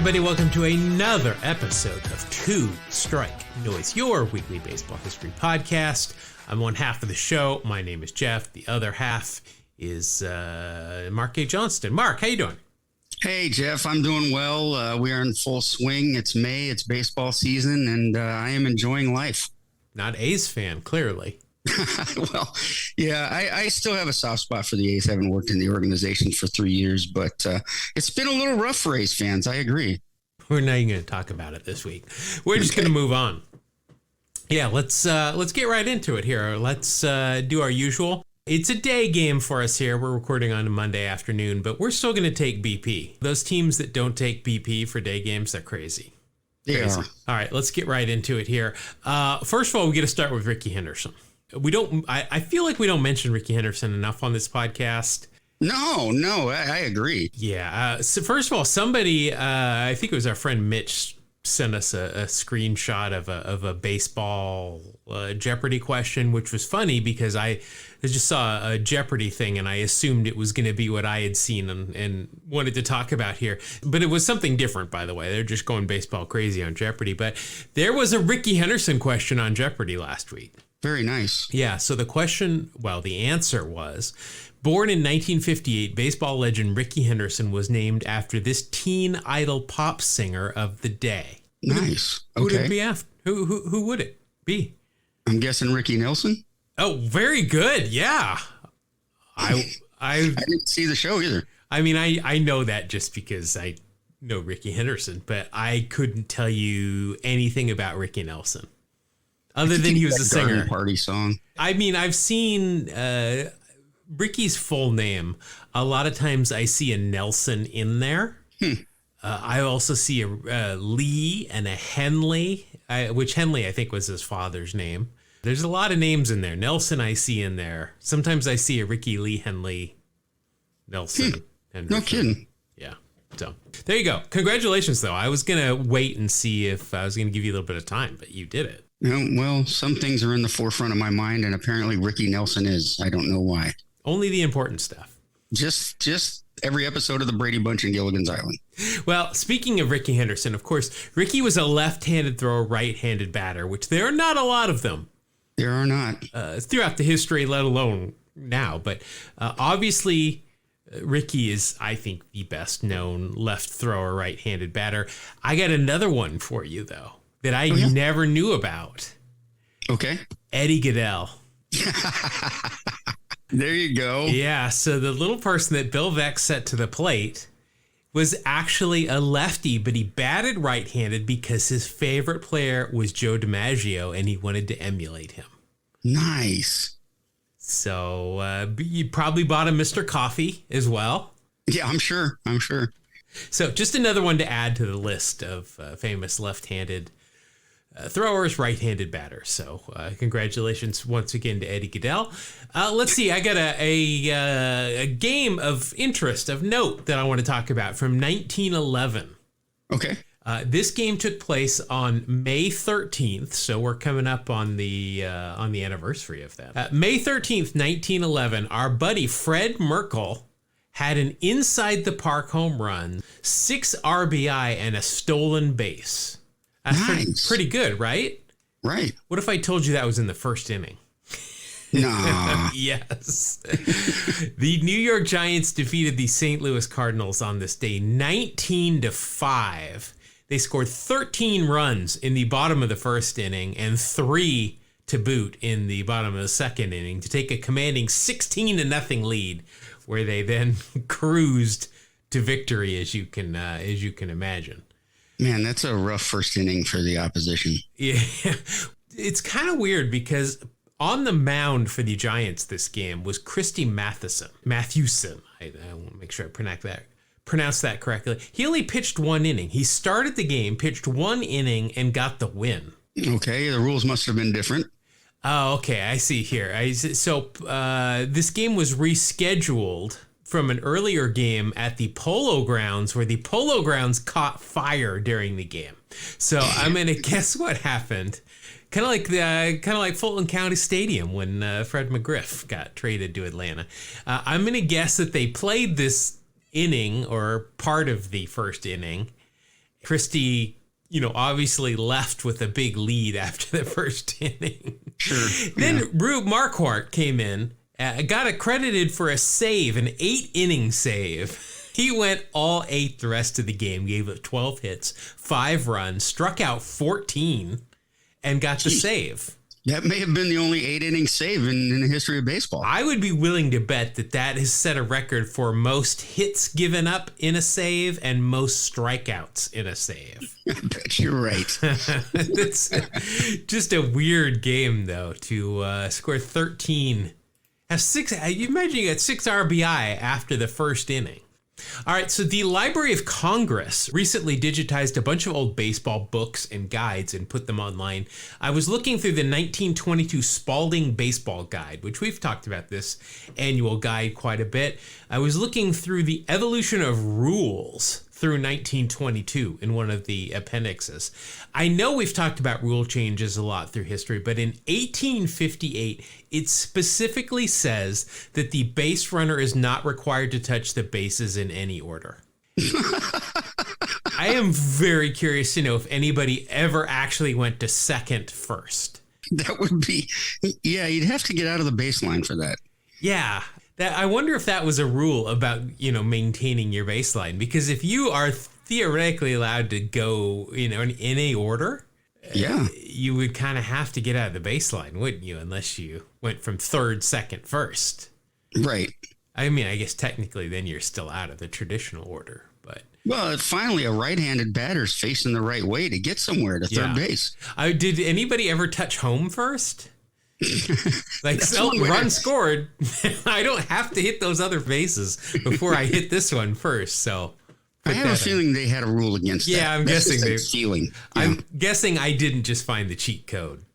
everybody. Welcome to another episode of Two Strike Noise, your weekly baseball history podcast. I'm one half of the show. My name is Jeff. The other half is Mark A. Johnston. Mark, how you doing? Hey, Jeff. I'm doing well. We are in full swing. It's May. It's baseball season, and I am enjoying life. Not A's fan, clearly. Well, yeah, I still have a soft spot for the A's. I haven't worked in the organization for 3 years, but it's been a little rough for A's fans. I agree. We're not even going to talk about it this week. We're just going to move on. Yeah, let's get right into it here. Let's do our usual. It's a day game for us here. We're recording on a Monday afternoon, but we're still going to take BP. Those teams that don't take BP for day games, they're crazy. Yeah. All right, let's get right into it here. First of all, we got to start with Rickey Henderson. I feel like we don't mention Rickey Henderson enough on this podcast. No, I agree. Yeah. So first of all, somebody, I think it was our friend Mitch, sent us a screenshot of a baseball Jeopardy question, which was funny because I just saw a Jeopardy thing and I assumed it was going to be what I had seen and wanted to talk about here. But it was something different, by the way. They're just going baseball crazy on Jeopardy. But there was a Rickey Henderson question on Jeopardy last week. Very nice. Yeah. So the answer was, born in 1958, baseball legend Rickey Henderson was named after this teen idol pop singer of the day. Nice. Who would it be after? Who would it be? I'm guessing Rickey Nelson. Oh, very good. Yeah. I didn't see the show either. I mean, I know that just because I know Rickey Henderson, but I couldn't tell you anything about Rickey Nelson. Other than he was a singer. Garden Party song. I mean, I've seen Rickey's full name. A lot of times I see a Nelson in there. I also see a Lee and a Henley, which Henley I think was his father's name. There's a lot of names in there. Nelson I see in there. Sometimes I see a Rickey Lee Henley Nelson. No kidding. Yeah. So there you go. Congratulations, though. I was going to wait and see if I was going to give you a little bit of time, but you did it. Well, some things are in the forefront of my mind, and apparently Rickey Nelson is. I don't know why. Only the important stuff. Just every episode of the Brady Bunch in Gilligan's Island. Well, speaking of Rickey Henderson, of course, Rickey was a left-handed thrower, right-handed batter, which there are not a lot of them. There are not. Throughout the history, let alone now. But obviously, Rickey is, I think, the best known left thrower, right-handed batter. I got another one for you, though, that I never knew about. Okay. Eddie Gaedel. There you go. Yeah, so the little person that Bill Veeck set to the plate was actually a lefty, but he batted right-handed because his favorite player was Joe DiMaggio, and he wanted to emulate him. Nice. So you probably bought a Mr. Coffee as well. Yeah, I'm sure. So just another one to add to the list of famous left-handed throwers, right-handed batters. So congratulations once again to Eddie Gaedel. Let's see. I got a game of interest, of note that I want to talk about from 1911. Okay. This game took place on May 13th, so we're coming up on the anniversary of that. May 13th, 1911, our buddy Fred Merkle had an inside the park home run, 6 RBI, and a stolen base. That's pretty good, right? Right. What if I told you that was in the first inning? Nah. Yes. The New York Giants defeated the St. Louis Cardinals on this day 19-5. They scored 13 runs in the bottom of the first inning and 3 to boot in the bottom of the second inning to take a commanding 16-0 lead, where they then cruised to victory, as you can imagine. Man, that's a rough first inning for the opposition. Yeah, it's kind of weird because on the mound for the Giants this game was Christy Mathewson. I want to make sure I pronounce that correctly. He only pitched 1 inning. He started the game, pitched 1 inning, and got the win. Okay, the rules must have been different. Oh, okay, I see here. So this game was rescheduled from an earlier game at the Polo Grounds, where the Polo Grounds caught fire during the game. So I'm gonna guess what happened. Kind of like Fulton County Stadium when Fred McGriff got traded to Atlanta. I'm gonna guess that they played this inning or part of the first inning, Christie, obviously left with a big lead after the first inning. Sure. Then Rube Marquardt came in, got accredited for a save, an 8-inning save. He went all 8 the rest of the game, gave up 12 hits, 5 runs, struck out 14, and got the save. That may have been the only 8-inning save in the history of baseball. I would be willing to bet that has set a record for most hits given up in a save and most strikeouts in a save. I bet you're right. It's just a weird game, though, to score 13. Have 6. You imagine you got 6 RBI after the first inning. All right, so the Library of Congress recently digitized a bunch of old baseball books and guides and put them online. I was looking through the 1922 Spalding Baseball Guide, which we've talked about this annual guide quite a bit. I was looking through the Evolution of Rules through 1922 in one of the appendixes. I know we've talked about rule changes a lot through history, but in 1858, it specifically says that the base runner is not required to touch the bases in any order. I am very curious to know if anybody ever actually went to second first. That would be, you'd have to get out of the baseline for that. Yeah. I wonder if that was a rule about, maintaining your baseline, because if you are theoretically allowed to go, in any order, you would kind of have to get out of the baseline, wouldn't you? Unless you went from third, second, first. Right. I mean, I guess technically then you're still out of the traditional order, but. Well, finally, a right-handed batter's facing the right way to get somewhere to third base. Did anybody ever touch home first? Like, run scored. I don't have to hit those other bases before I hit this one first. So I have a feeling they had a rule against that. Yeah, I'm guessing they. Feeling. I'm guessing I didn't just find the cheat code.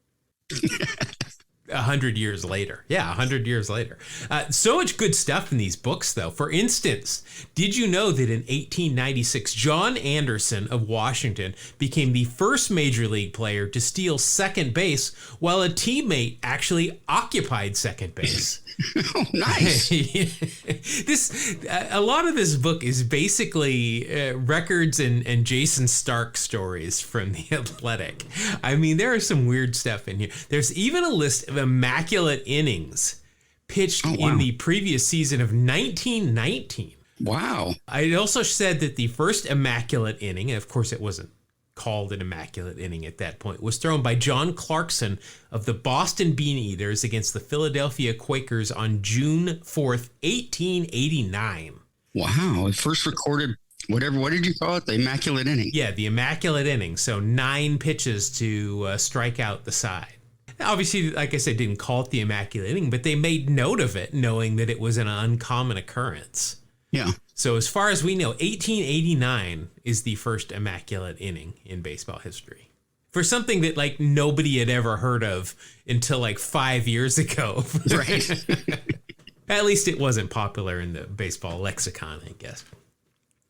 100 years later. Yeah, 100 years later. So much good stuff in these books, though. For instance, did you know that in 1896, John Anderson of Washington became the first major league player to steal second base while a teammate actually occupied second base? Oh, nice. A lot of this book is basically records and Jason Stark stories from The Athletic. I mean, there is some weird stuff in here. There's even a list of immaculate innings pitched in the previous season of 1919. Wow. I also said that the first immaculate inning, and of course it wasn't called an immaculate inning at that point, was thrown by John Clarkson of the Boston Bean Eaters against the Philadelphia Quakers on June 4th, 1889. Wow. It first recorded what did you call it? The immaculate inning. Yeah, the immaculate inning. So 9 pitches to strike out the side. Obviously, like I said, didn't call it the immaculate inning, but they made note of it, knowing that it was an uncommon occurrence. Yeah. So as far as we know, 1889 is the first immaculate inning in baseball history. For something that like nobody had ever heard of until like 5 years ago. Right. At least it wasn't popular in the baseball lexicon, I guess.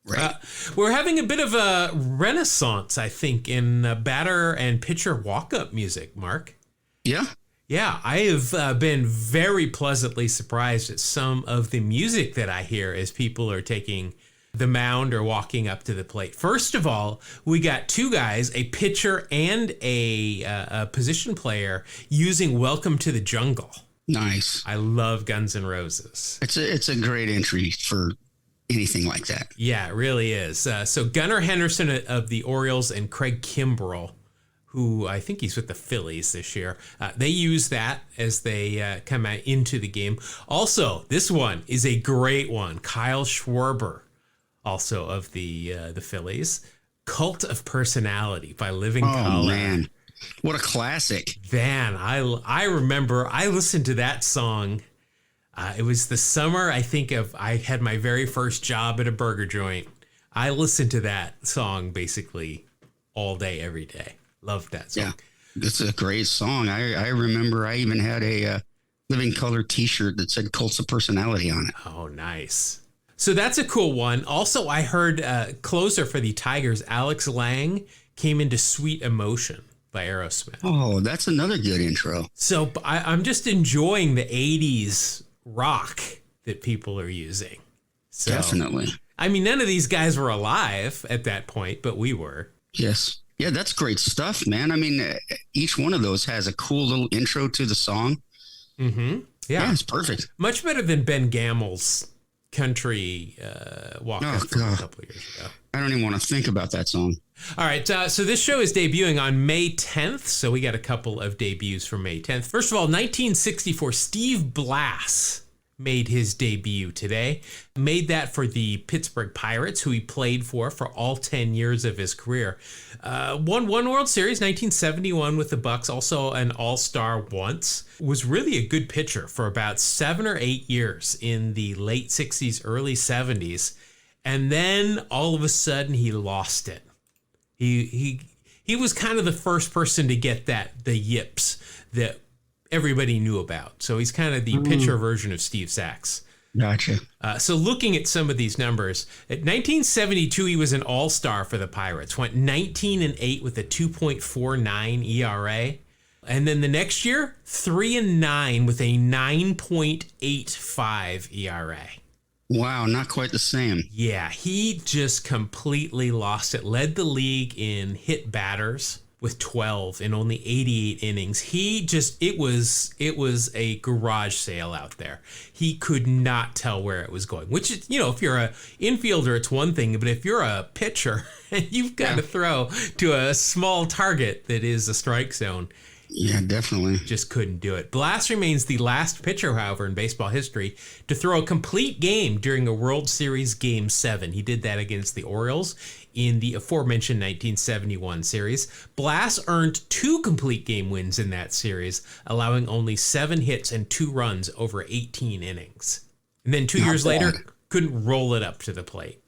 Right. We're having a bit of a renaissance, I think, in batter and pitcher walk-up music, Mark. Yeah. Yeah, I have been very pleasantly surprised at some of the music that I hear as people are taking the mound or walking up to the plate. First of all, we got 2 guys, a pitcher and a position player, using Welcome to the Jungle. Nice. I love Guns N' Roses. It's a great entry for anything like that. Yeah, it really is. So Gunnar Henderson of the Orioles and Craig Kimbrell, who I think he's with the Phillies this year. They use that as they come out into the game. Also, this one is a great one. Kyle Schwarber, also of the Phillies. Cult of Personality by Living Colour. Oh, man. What a classic. Man, I remember I listened to that song. It was the summer, I think, I had my very first job at a burger joint. I listened to that song basically all day, every day. Loved that song. Yeah, it's a great song. I remember I even had a Living Color t-shirt that said Cults of Personality on it. Oh, nice. So that's a cool one. Also, I heard closer for the Tigers, Alex Lang, came into Sweet Emotion by Aerosmith. Oh, that's another good intro. So I'm just enjoying the 80s rock that people are using. So, definitely. I mean, none of these guys were alive at that point, but we were. Yes. Yeah, that's great stuff, man. I mean, each one of those has a cool little intro to the song. Mm-hmm. Yeah, it's perfect. Much better than Ben Gamel's country walk from a couple of years ago. I don't even want to think about that song. All right, so this show is debuting on May 10th, so we got a couple of debuts from May 10th. First of all, 1964, Steve Blass made his debut today. Made that for the Pittsburgh Pirates, who he played for all 10 years of his career. Won one World Series, 1971 with the Bucks, also an All-Star once. Was really a good pitcher for about 7 or 8 years in the late 60s, early 70s. And then all of a sudden he lost it. He was kind of the first person to get the yips that everybody knew about. So he's kind of the pitcher version of Steve Sax. Gotcha. So looking at some of these numbers, at 1972 he was an all-star for the Pirates. Went 19-8 with a 2.49 ERA. And then the next year, 3-9 with a 9.85 ERA. Wow, not quite the same. Yeah, he just completely lost it. Led the league in hit batters with 12 in only 88 innings. It was a garage sale out there. He could not tell where it was going, which is, if you're a infielder, it's one thing, but if you're a pitcher and you've got to throw to a small target that is a strike zone, yeah, definitely. Just couldn't do it. Blass remains the last pitcher, however, in baseball history to throw a complete game during a World Series Game 7. He did that against the Orioles in the aforementioned 1971 series. Blass earned 2 complete game wins in that series, allowing only 7 hits and 2 runs over 18 innings. And then 2 years later, couldn't roll it up to the plate.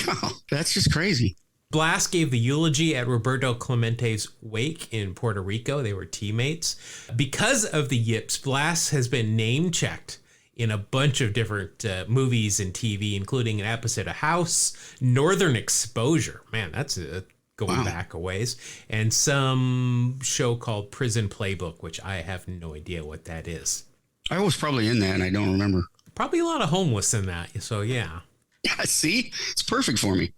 Oh, that's just crazy. Blass gave the eulogy at Roberto Clemente's wake in Puerto Rico. They were teammates. Because of the yips, Blass has been name-checked in a bunch of different movies and TV, including an episode of House, Northern Exposure. Man, that's going back a ways. And some show called Prison Playbook, which I have no idea what that is. I was probably in that, and I don't remember. Probably a lot of homeless in that, so yeah. Yeah, see? It's perfect for me.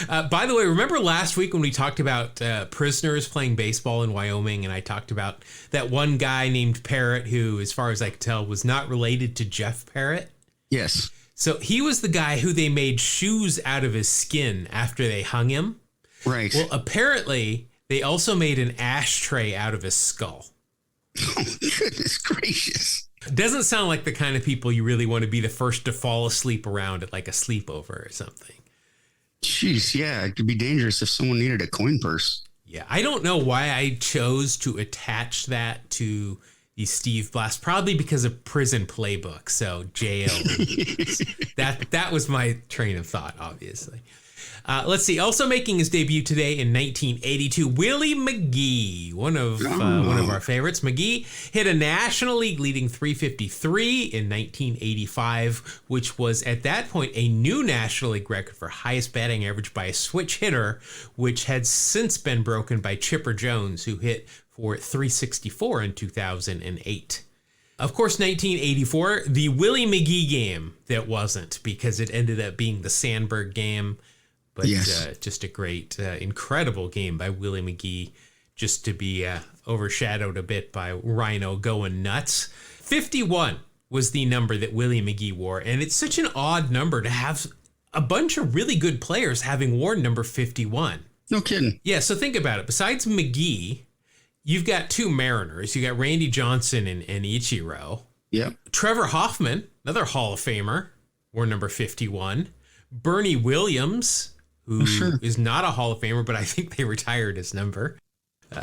By the way, remember last week when we talked about prisoners playing baseball in Wyoming, and I talked about that one guy named Parrott who, as far as I could tell, was not related to Jeff Parrott? Yes. So he was the guy who they made shoes out of his skin after they hung him. Right. Well, apparently, they also made an ashtray out of his skull. Oh, goodness gracious. Doesn't sound like the kind of people you really want to be the first to fall asleep around at like a sleepover or something. Jeez, yeah, it could be dangerous if someone needed a coin purse. Yeah, I don't know why I chose to attach that to the Steve Blass, probably because of Prison Playbook, so jail. that was my train of thought, obviously. Let's see. Also making his debut today in 1982, Willie McGee, one of our favorites. McGee hit a National League leading .353 in 1985, which was at that point a new National League record for highest batting average by a switch hitter, which had since been broken by Chipper Jones, who hit for .364 in 2008. Of course, 1984, the Willie McGee game that wasn't, because it ended up being the Sandberg game. But yes. Just a great, incredible game by Willie McGee, just to be overshadowed a bit by Rhino going nuts. 51 was the number that Willie McGee wore, and it's such an odd number to have a bunch of really good players having worn number 51. No kidding. Yeah, so think about it. Besides McGee, you've got 2 Mariners. You got Randy Johnson and Ichiro. Yep. Trevor Hoffman, another Hall of Famer, wore number 51. Bernie Williams, who is not a Hall of Famer, but I think they retired his number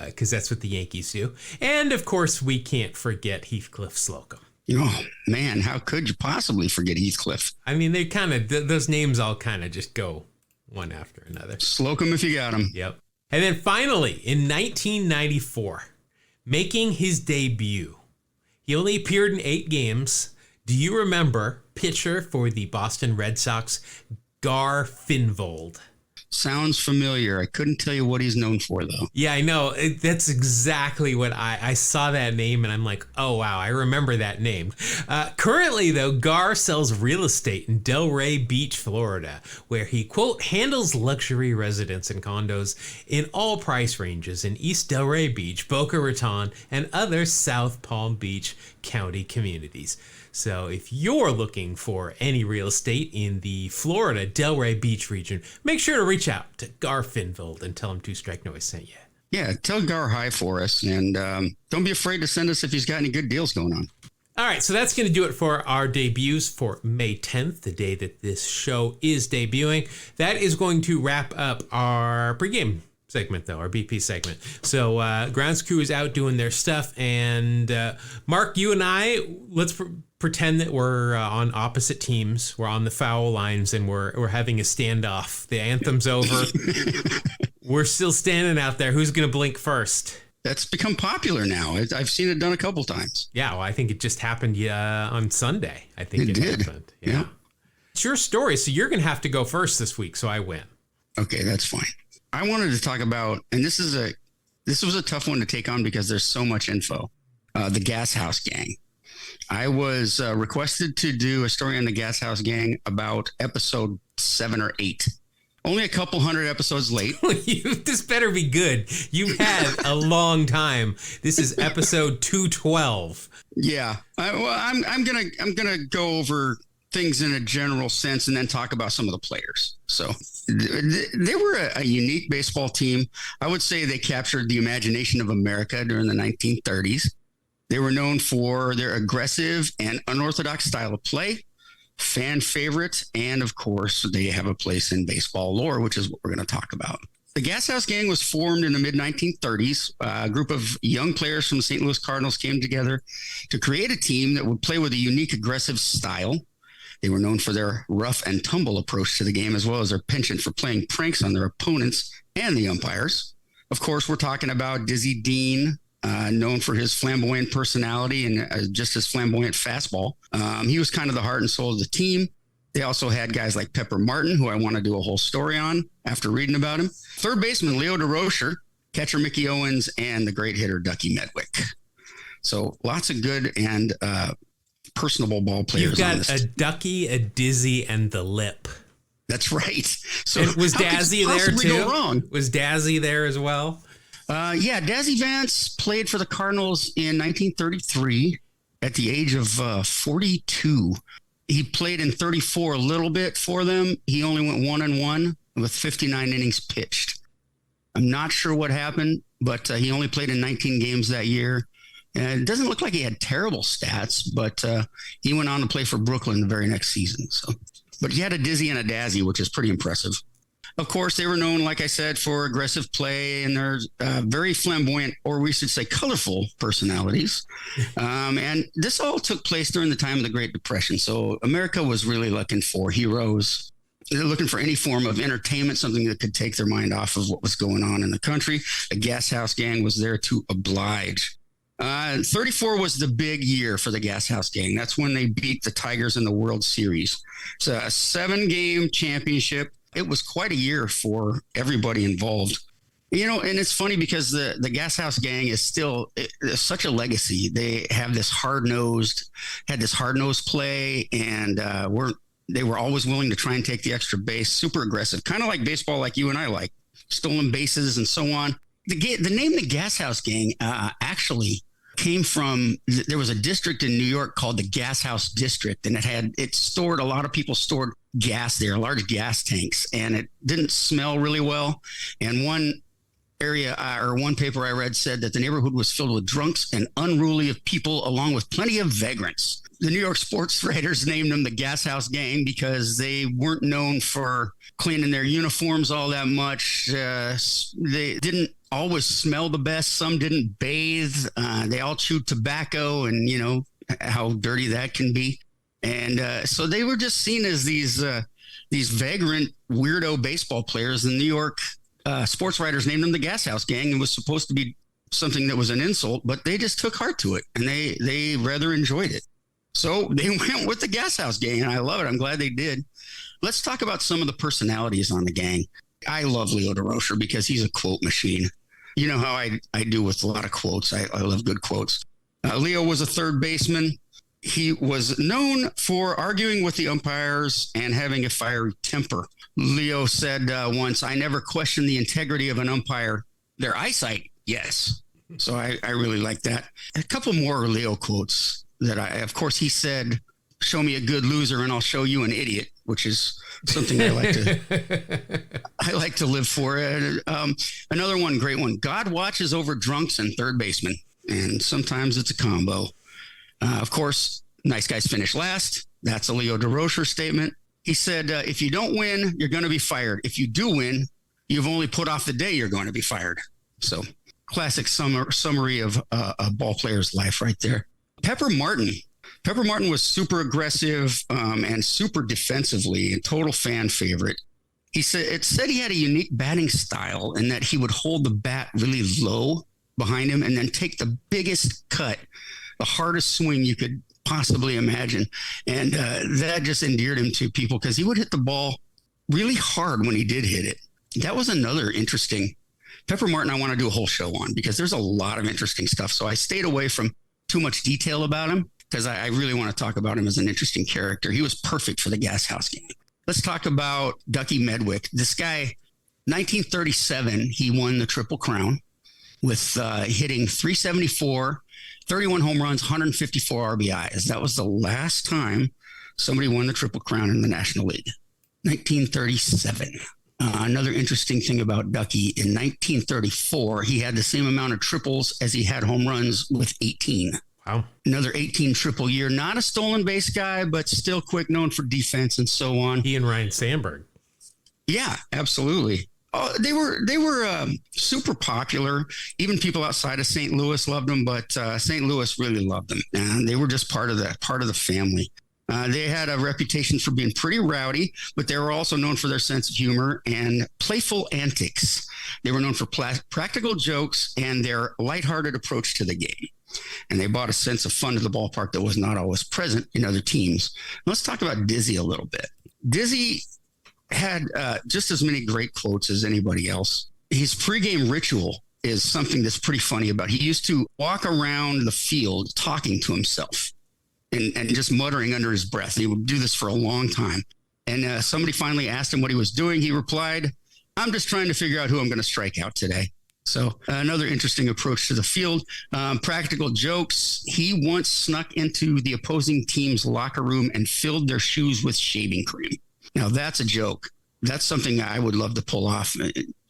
because that's what the Yankees do. And, of course, we can't forget Heathcliff Slocum. Oh, man, how could you possibly forget Heathcliff? I mean, they kind of, those names all kind of just go one after another. Slocum if you got him. Yep. And then finally, in 1994, making his debut, he only appeared in 8 games. Do you remember pitcher for the Boston Red Sox, Gar Finvold? Sounds familiar. I couldn't tell you what he's known for, though. Yeah, I know. That's exactly what I saw that name and I'm like, oh, wow, I remember that name. Currently, though, Gar sells real estate in Delray Beach, Florida, where he, quote, handles luxury residents and condos in all price ranges in East Delray Beach, Boca Raton, and other South Palm Beach County communities. So if you're looking for any real estate in the Florida Delray Beach region, make sure to reach out to Gar Finvold and tell him Two Strike Noise sent you. Yeah, tell Gar hi for us, and don't be afraid to send us if he's got any good deals going on. All right, so that's going to do it for our debuts for May 10th, the day that this show is debuting. That is going to wrap up our pregame segment, though, our BP segment. So Grounds Crew is out doing their stuff, and Mark, you and I, let's pretend that we're on opposite teams. We're on the foul lines, and we're having a standoff. The anthem's over. We're still standing out there. Who's going to blink first? That's become popular now. I've seen it done a couple times. Yeah, well, I think it just happened on Sunday. I think it did. Happened. Yeah. It's your story, so you're going to have to go first this week, so I win. Okay, that's fine. I wanted to talk about, and this was a tough one to take on because there's so much info. The Gashouse Gang. I was requested to do a story on the Gashouse Gang about episode 7 or 8. Only a couple hundred episodes late. This better be good. You've had a long time. This is episode 212. Yeah. I'm gonna go over things in a general sense and then talk about some of the players. So they were a unique baseball team. I would say they captured the imagination of America during the 1930s. They were known for their aggressive and unorthodox style of play, fan favorites, and of course, they have a place in baseball lore, which is what we're going to talk about. The Gashouse Gang was formed in the mid-1930s. A group of young players from the St. Louis Cardinals came together to create a team that would play with a unique, aggressive style. They were known for their rough and tumble approach to the game, as well as their penchant for playing pranks on their opponents and the umpires. Of course, we're talking about Dizzy Dean, known for his flamboyant personality and just his flamboyant fastball. He was kind of the heart and soul of the team. They also had guys like Pepper Martin, who I want to do a whole story on after reading about him. Third baseman Leo DeRocher, catcher Mickey Owens, and the great hitter Ducky Medwick. So lots of good and personable ball players. You've got a Ducky, a Dizzy, and the Lip. That's right. So and was Dazzy there too? Was Dazzy there as well? Yeah, Dazzy Vance played for the Cardinals in 1933 at the age of 42. He played in 34 a little bit for them. He only went 1-1 with 59 innings pitched. I'm not sure what happened, but he only played in 19 games that year. And it doesn't look like he had terrible stats, but he went on to play for Brooklyn the very next season. So, but he had a Dizzy and a Dazzy, which is pretty impressive. Of course, they were known, like I said, for aggressive play and their very flamboyant, or we should say colorful personalities. And this all took place during the time of the Great Depression. So America was really looking for heroes. They're looking for any form of entertainment, something that could take their mind off of what was going on in the country. The Gashouse Gang was there to oblige. 34 was the big year for the Gashouse Gang. That's when they beat the Tigers in the World Series. It's a 7-game championship. It was quite a year for everybody involved. You know, and it's funny because the Gashouse Gang is still such a legacy. They have this hard-nosed play, and they were always willing to try and take the extra base, super aggressive, kind of like baseball, like you and I like, stolen bases and so on. The name the Gashouse Gang actually came from, there was a district in New York called the Gashouse District, and a lot of people stored gas there, large gas tanks, and it didn't smell really well. And one paper I read said that the neighborhood was filled with drunks and unruly of people, along with plenty of vagrants. The New York sports writers named them the Gashouse Gang because they weren't known for cleaning their uniforms all that much. They didn't always smell the best. Some didn't bathe. They all chewed tobacco, and you know how dirty that can be. And so they were just seen as these vagrant weirdo baseball players. The New York sports writers named them the Gashouse Gang. It was supposed to be something that was an insult, but they just took heart to it, and they rather enjoyed it. So they went with the Gashouse Gang, and I love it. I'm glad they did. Let's talk about some of the personalities on the gang. I love Leo DeRocher because he's a quote machine. You know how I do with a lot of quotes. I love good quotes. Leo was a third baseman. He was known for arguing with the umpires and having a fiery temper. Leo said once, "I never question the integrity of an umpire. Their eyesight, yes." So I really like that. A couple more Leo quotes of course, he said, "Show me a good loser and I'll show you an idiot," which is something I like to live for. Another one, great one. "God watches over drunks and third basemen, and sometimes it's a combo." Of course, nice guys finish last. That's a Leo DeRocher statement. He said, "If you don't win, you're going to be fired. If you do win, you've only put off the day you're going to be fired." So classic summary of a ball player's life right there. Pepper Martin. Pepper Martin was super aggressive and super defensively, a total fan favorite. It said he had a unique batting style and that he would hold the bat really low behind him and then take the biggest cut, the hardest swing you could possibly imagine. And that just endeared him to people because he would hit the ball really hard when he did hit it. That was another interesting. Pepper Martin, I want to do a whole show on because there's a lot of interesting stuff. So I stayed away from too much detail about him because I really want to talk about him as an interesting character. He was perfect for the Gashouse Gang. Let's talk about Ducky Medwick. This guy, 1937, he won the Triple Crown with hitting 374, 31 home runs, 154 RBIs. That was the last time somebody won the Triple Crown in the National League. 1937. Another interesting thing about Ducky, in 1934, he had the same amount of triples as he had home runs with 18. Wow. Another 18 triple year. Not a stolen base guy, but still quick, known for defense and so on. He and Ryan Sandberg. Yeah, absolutely. Oh, they were super popular. Even people outside of St. Louis loved them, but St. Louis really loved them, and they were just part of the family. They had a reputation for being pretty rowdy, but they were also known for their sense of humor and playful antics. They were known for practical jokes and their lighthearted approach to the game. And they brought a sense of fun to the ballpark that was not always present in other teams. Let's talk about Dizzy a little bit. Dizzy had just as many great quotes as anybody else. His pregame ritual is something that's pretty funny about. He used to walk around the field talking to himself and just muttering under his breath. He would do this for a long time. And somebody finally asked him what he was doing. He replied, "I'm just trying to figure out who I'm going to strike out today." So another interesting approach to the field. Practical jokes. He once snuck into the opposing team's locker room and filled their shoes with shaving cream. Now, that's a joke. That's something I would love to pull off,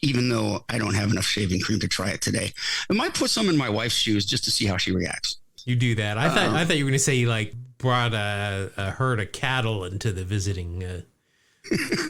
even though I don't have enough shaving cream to try it today. I might put some in my wife's shoes just to see how she reacts. You do that. I thought you were going to say you like brought a herd of cattle into the visiting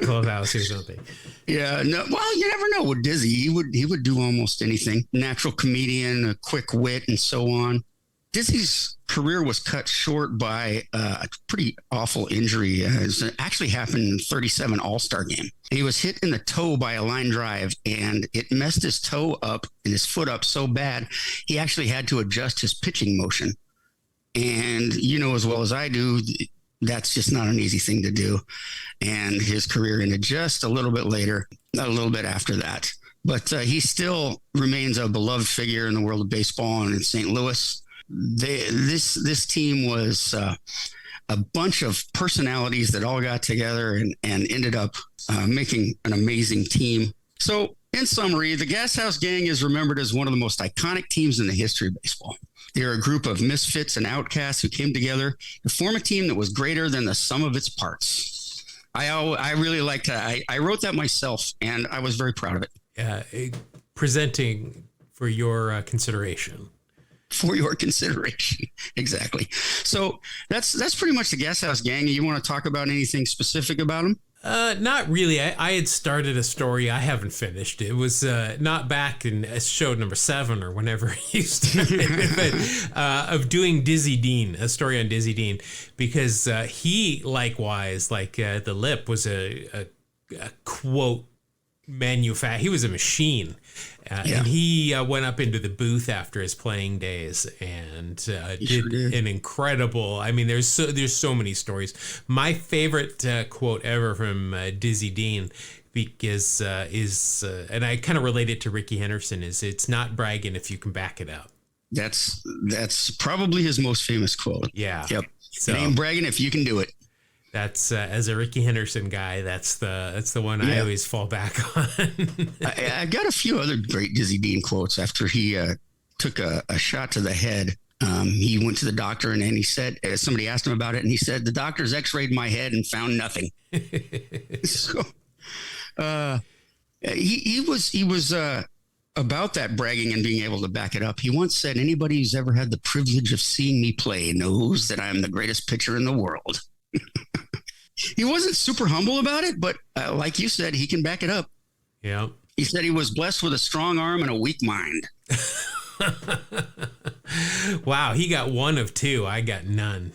clubhouse or something. Yeah, no. Well, you never know with Dizzy. He would do almost anything. Natural comedian, a quick wit, and so on. Dizzy's career was cut short by a pretty awful injury. It actually happened in the 37 All-Star game. He was hit in the toe by a line drive, and it messed his toe up and his foot up so bad, he actually had to adjust his pitching motion. And you know as well as I do, that's just not an easy thing to do. And his career ended just a little bit later, a little bit after that. But he still remains a beloved figure in the world of baseball and in St. Louis. This team was a bunch of personalities that all got together and ended up making an amazing team. So in summary, the Gashouse Gang is remembered as one of the most iconic teams in the history of baseball. They're a group of misfits and outcasts who came together to form a team that was greater than the sum of its parts. I really liked that. I wrote that myself, and I was very proud of it. Presenting for your consideration. For your consideration. Exactly. So that's pretty much the Gashouse Gang. You want to talk about anything specific about them? Not really. I had started a story I haven't finished. It was not back in show number 7 or whenever he started, but of doing Dizzy Dean, a story on Dizzy Dean, because he likewise, like the Lip, was a quote manufacturer. He was a machine. And he went up into the booth after his playing days and did an incredible. I mean, there's so many stories. My favorite quote ever from Dizzy Dean because and I kind of relate it to Rickey Henderson, is it's not bragging if you can back it up. That's probably his most famous quote. Yeah. Yep. So, it ain't bragging if you can do it. That's as a Rickey Henderson guy, that's the one I always fall back on. I got a few other great Dizzy Dean quotes after he took a shot to the head. He went to the doctor and then he said, somebody asked him about it, and he said, the doctors x-rayed my head and found nothing. So he was about that bragging and being able to back it up. He once said, anybody who's ever had the privilege of seeing me play knows that I am the greatest pitcher in the world. He wasn't super humble about it, but like you said, he can back it up. Yeah. He said he was blessed with a strong arm and a weak mind. Wow, he got one of two. I got none.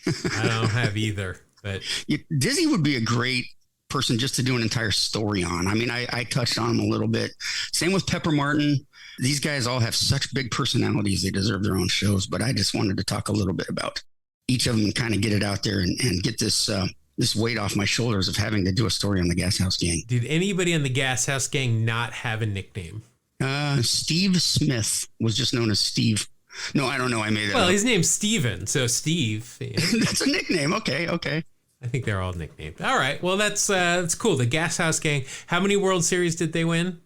I don't have either. But Dizzy would be a great person just to do an entire story on. I mean, I touched on him a little bit. Same with Pepper Martin. These guys all have such big personalities. They deserve their own shows. But I just wanted to talk a little bit about each of them and kind of get it out there and get this weight off my shoulders of having to do a story on the Gashouse Gang. Did anybody on the Gashouse Gang not have a nickname? Steve Smith was just known as Steve. No, I don't know. I made it. Well, up. his name's Steven, so Steve. Yeah. That's a nickname. Okay. I think they're all nicknamed. All right. Well, that's cool. The Gashouse Gang. How many World Series did they win?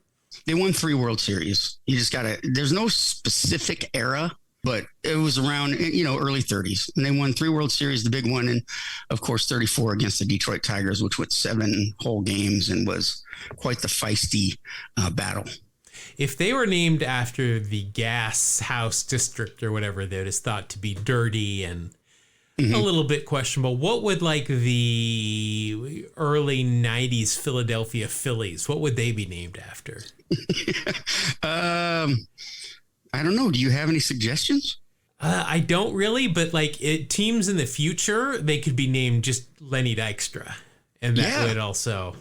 They won 3 World Series. You just there's no specific era, but it was around, early 30s. And they won 3 World Series, the big one, and of course 34 against the Detroit Tigers, which went 7 whole games and was quite the feisty battle. If they were named after the Gas House District or whatever that is thought to be dirty and a little bit questionable, what would like the early 90s Philadelphia Phillies, what would they be named after? I don't know. Do you have any suggestions? I don't really, but teams in the future, they could be named just Lenny Dykstra. And that would also...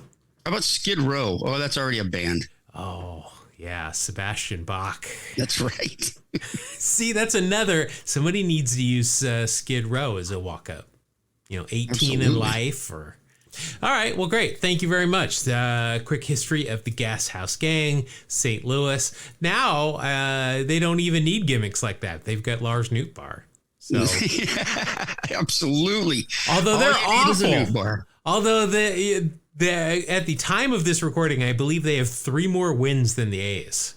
How about Skid Row? Oh, that's already a band. Oh, yeah. Sebastian Bach. That's right. See, that's another... Somebody needs to use Skid Row as a walk-up. 18 Absolutely. In life or... All right. Well, great. Thank you very much. Quick history of the Gashouse Gang, St. Louis. Now, they don't even need gimmicks like that. They've got Lars Nootbaar. So, absolutely. Although they're awful. Although at the time of this recording, I believe they have 3 more wins than the A's.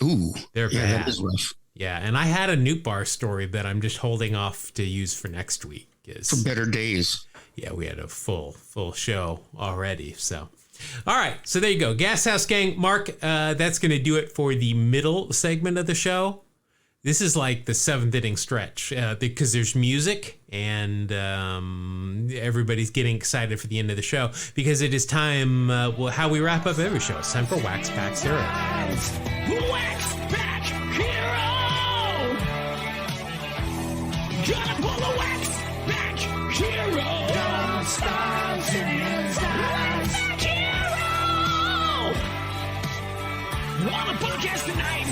Ooh, they're bad. That is rough. Yeah, and I had a Nootbaar story that I'm just holding off to use for next week. For better days. Yeah, we had a full show already. So, all right. So there you go. Gashouse Gang. Mark, that's going to do it for the middle segment of the show. This is like the 7th inning stretch because there's music and everybody's getting excited for the end of the show because it is time, how we wrap up every show. It's time for Wax Pack Hero. Wax Pack Hero! Gonna pull a Wax Pack Hero! Stars in his eyes. Hero! On the podcast tonight.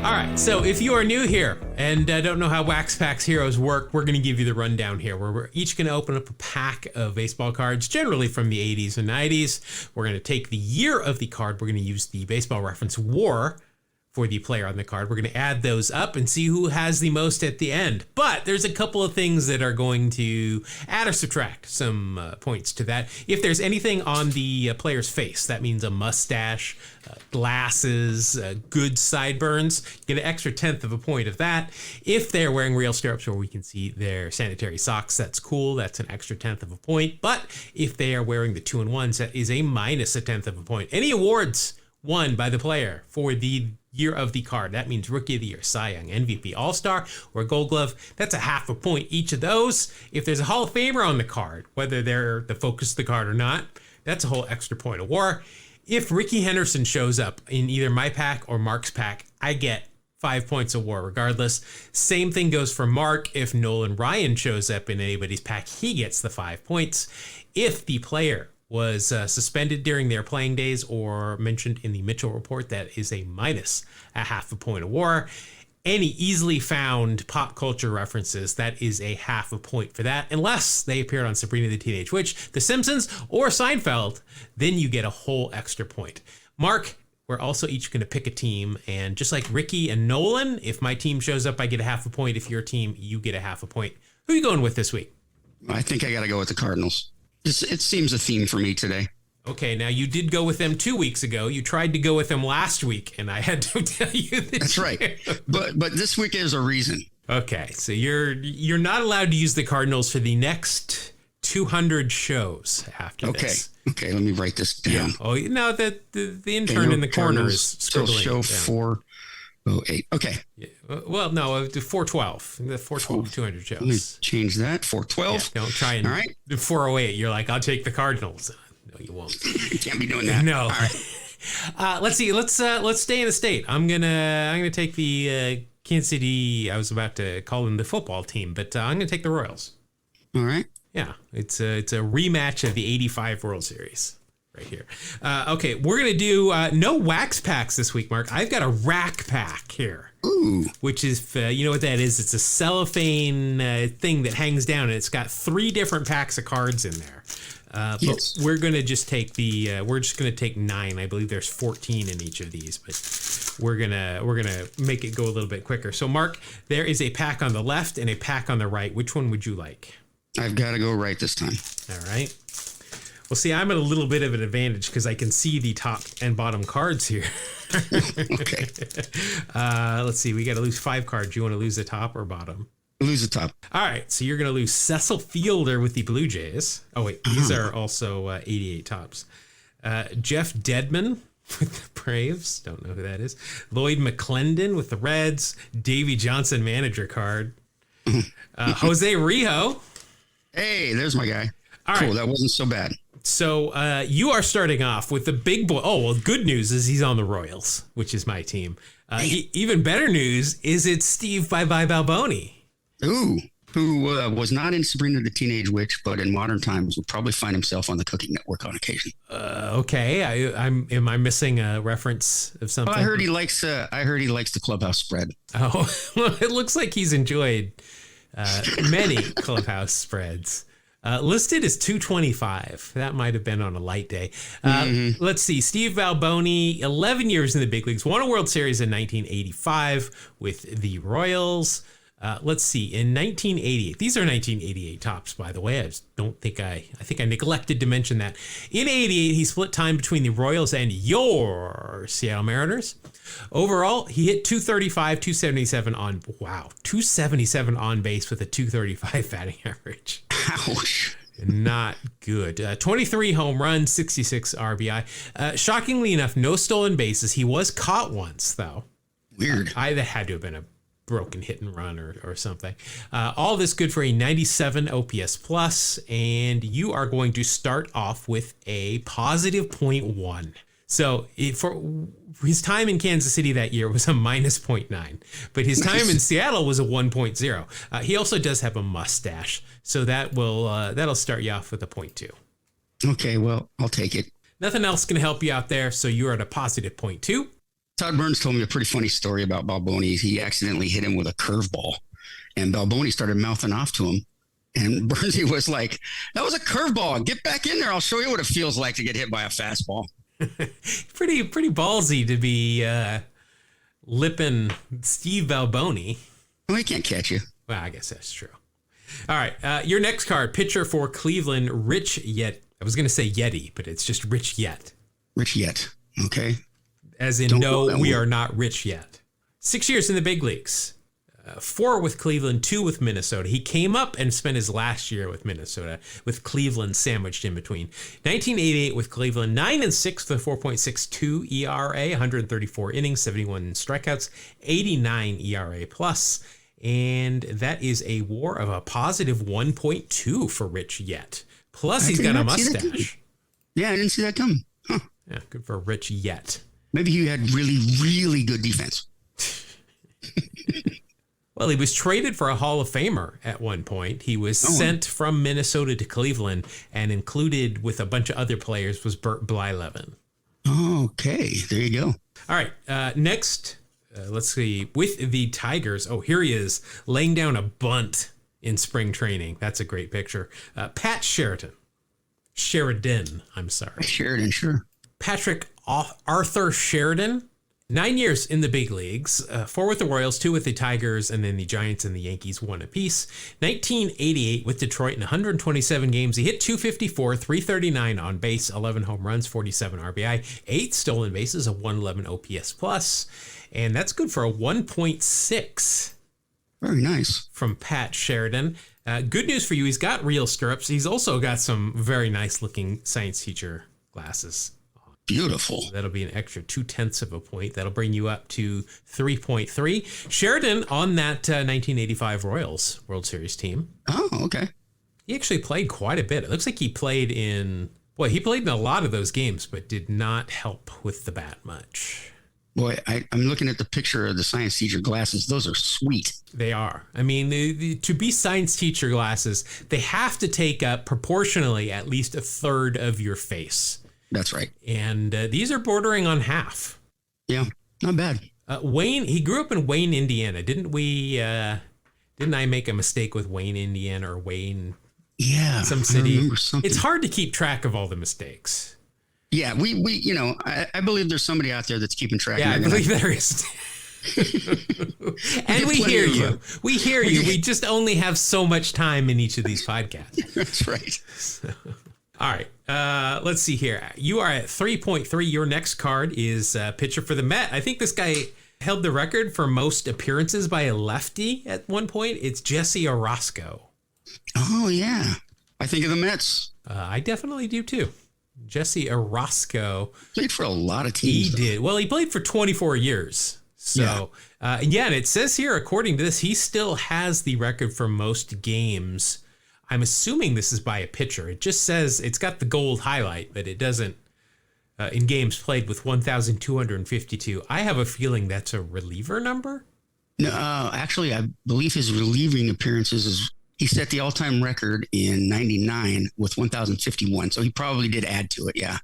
All right, so if you are new here and don't know how Wax Packs Heroes work, we're going to give you the rundown here, where we're each going to open up a pack of baseball cards, generally from the 80s and 90s. We're going to take the year of the card. We're going to use the baseball reference WAR for the player on the card. We're going to add those up and see who has the most at the end. But there's a couple of things that are going to add or subtract some points to that. If there's anything on the player's face, that means a mustache, glasses, good sideburns, get an extra 1/10 of a point of that. If they're wearing real stirrups where we can see their sanitary socks, that's cool. That's an extra 1/10 of a point. But if they are wearing the 2-in-1s, that is a minus a 1/10 of a point. Any awards won by the player for the year of the card, that means Rookie of the Year, Cy Young, MVP, All-Star, or Gold Glove, that's a 1/2 a point each of those. If there's a Hall of Famer on the card, whether they're the focus of the card or not, that's a whole extra point of WAR. If Rickey Henderson shows up in either my pack or Mark's pack, I get 5 points of WAR regardless. Same thing goes for Mark. If Nolan Ryan shows up in anybody's pack, he gets the 5 points. If the player was suspended during their playing days or mentioned in the Mitchell report, that is a minus a 1/2 a point of WAR. any easily found pop culture references, that is a half a point for that. Unless they appeared on Sabrina the Teenage Witch, The Simpsons, or Seinfeld, then you get a whole extra point. Mark, we're also each going to pick a team. And just like Ricky and Nolan, if my team shows up, I get a half a point. If your team, you get a half a point. Who are you going with this week? I think I got to go with the Cardinals. It seems a theme for me today. Okay, now you did go with them 2 weeks ago. You tried to go with them last week, and I had to tell you this. That's right. But this week is a reason. Okay, so you're not allowed to use the Cardinals for the next 200 shows after this. Okay, let me write this down. Yeah. Oh, no, the intern in the corner is scribbling. Show 408. Okay. Yeah. Well, no, 412. The 412, 200 shows. Let me change that. 412. Yeah, don't try and. All right. 408. You're like, I'll take the Cardinals. No, you won't. You can't be doing that. No. All right. Let's see. Let's stay in the state. I'm gonna take the Kansas City. I was about to call them the football team, but I'm gonna take the Royals. All right. Yeah, it's a rematch of the '85 World Series right here. Okay, we're gonna do no wax packs this week, Mark. I've got a rack pack here. Ooh. Which is, you know what that is? It's a cellophane thing that hangs down, and it's got 3 different packs of cards in there. Yes. But we're gonna just take we're just gonna take 9. I believe there's 14 in each of these, but we're gonna make it go a little bit quicker. So, Mark, there is a pack on the left and a pack on the right. Which one would you like? I've got to go right this time. All right. Well, see, I'm at a little bit of an advantage because I can see the top and bottom cards here. Okay. Let's see. We got to lose 5 cards. You want to lose the top or bottom? Lose the top. All right. So you're going to lose Cecil Fielder with the Blue Jays. Oh, wait. These are also 88 tops. Jeff Dedman with the Braves. Don't know who that is. Lloyd McClendon with the Reds. Davey Johnson manager card. Jose Rijo. Hey, there's my guy. All cool. right. That wasn't so bad. So you are starting off with the big boy. Oh, well, good news is he's on the Royals, which is my team. Even better news is it's Steve Bye-Bye Balboni. Ooh, who was not in Sabrina the Teenage Witch, but in modern times would probably find himself on the Cooking Network on occasion. Okay, am I missing a reference of something? Well, I heard he likes the clubhouse spread. Oh, well, it looks like he's enjoyed many clubhouse spreads. Listed as 225. That might have been on a light day. Let's see. Steve Balboni, 11 years in the big leagues, won a World Series in 1985 with the Royals. Let's see. In 1988, these are 1988 tops, by the way. I think I neglected to mention that. In 88, he split time between the Royals and your Seattle Mariners. Overall, he hit 235, 277 277 on base with a 235 batting average. Ouch. Not good. 23 home runs, 66 RBI. Shockingly enough, no stolen bases. He was caught once, though. Weird. That had to have been a broken hit and run or something. All this good for a 97 OPS plus, and you are going to start off with a positive 0.1. So for his time in Kansas City that year was a minus 0.9, but his time in Seattle was a 1.0. He also does have a mustache, so that'll start you off with a 0.2. Okay, well, I'll take it. Nothing else can help you out there, so you're at a positive 0.2. Todd Burns told me a pretty funny story about Balboni. He accidentally hit him with a curveball, and Balboni started mouthing off to him. And Burnsy was like, "That was a curveball. Get back in there. I'll show you what it feels like to get hit by a fastball." pretty ballsy to be lipping Steve Balboni. Well, he can't catch you. Well, I guess that's true. All right, your next card, pitcher for Cleveland, Rich Yet. I was going to say Yeti, but it's just Rich Yet. Rich Yet. Okay. As in, no, we are not rich yet. 6 years in the big leagues. 4 with Cleveland, 2 with Minnesota. He came up and spent his last year with Minnesota, with Cleveland sandwiched in between. 1988 with Cleveland, 9-6 with a 4.62 ERA, 134 innings, 71 strikeouts, 89 ERA plus. And that is a WAR of a positive 1.2 for Rich Yet. Plus, he's got a mustache. Yeah, I didn't see that coming. Huh. Yeah, good for Rich Yet. Maybe he had really, really good defense. Well, he was traded for a Hall of Famer at one point. He was sent from Minnesota to Cleveland, and included with a bunch of other players was Bert Blyleven. Okay, there you go. All right, next, Let's see. With the Tigers. Oh, here he is laying down a bunt in spring training. That's a great picture. Pat Sheridan. I'm sorry. Sheridan, sure. Patrick Arthur Sheridan. 9 years in the big leagues, 4 with the Royals, 2 with the Tigers, and then the Giants and the Yankees, 1 apiece. 1988 with Detroit in 127 games. He hit .254, 339 on base, 11 home runs, 47 RBI, 8 stolen bases, a 111 OPS plus, and that's good for a 1.6. Very nice. From Pat Sheridan. Good news for you, he's got real stirrups. He's also got some very nice looking science teacher glasses. Beautiful. That'll be an extra 0.2 of a point. That'll bring you up to 3.3. Sheridan on that 1985 Royals World Series team. Oh, okay. He actually played quite a bit. It looks like he played in a lot of those games, but did not help with the bat much. Boy, I'm looking at the picture of the science teacher glasses. Those are sweet. They are. I mean, to be science teacher glasses, they have to take up proportionally at least a third of your face. That's right. And these are bordering on half. Yeah, not bad. Wayne, he grew up in Wayne, Indiana. Didn't I make a mistake with Wayne, Indiana, or Wayne? Yeah. Some city. I remember something. It's hard to keep track of all the mistakes. Yeah, we I believe there's somebody out there that's keeping track. Yeah, I believe there is. And we hear you. We hear you. We just only have so much time in each of these podcasts. That's right. All right. Let's see here. You are at 3.3. Your next card is pitcher for the Met. I think this guy held the record for most appearances by a lefty at one point. It's Jesse Orosco. Oh, yeah. I think of the Mets. I definitely do, too. Jesse Orosco. Played for a lot of teams. He did. Well, he played for 24 years. So, and it says here, according to this, he still has the record for most games. I'm assuming this is by a pitcher. It just says it's got the gold highlight, but it doesn't in games played with 1,252. I have a feeling that's a reliever number. No, actually, I believe his relieving appearances he set the all-time record in 99 with 1,051. So he probably did add to it. Yeah.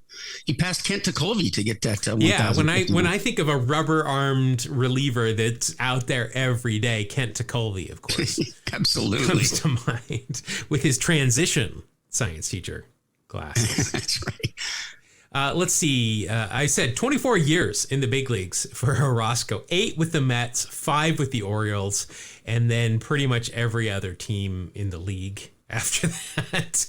He passed Kent Tekulve to get that 1,051. Yeah. When I think of a rubber-armed reliever that's out there every day, Kent Tekulve, of course. Absolutely. Comes to mind with his transition science teacher glasses. That's right. Let's see. I said 24 years in the big leagues for Orosco, 8 with the Mets, 5 with the Orioles, and then pretty much every other team in the league after that.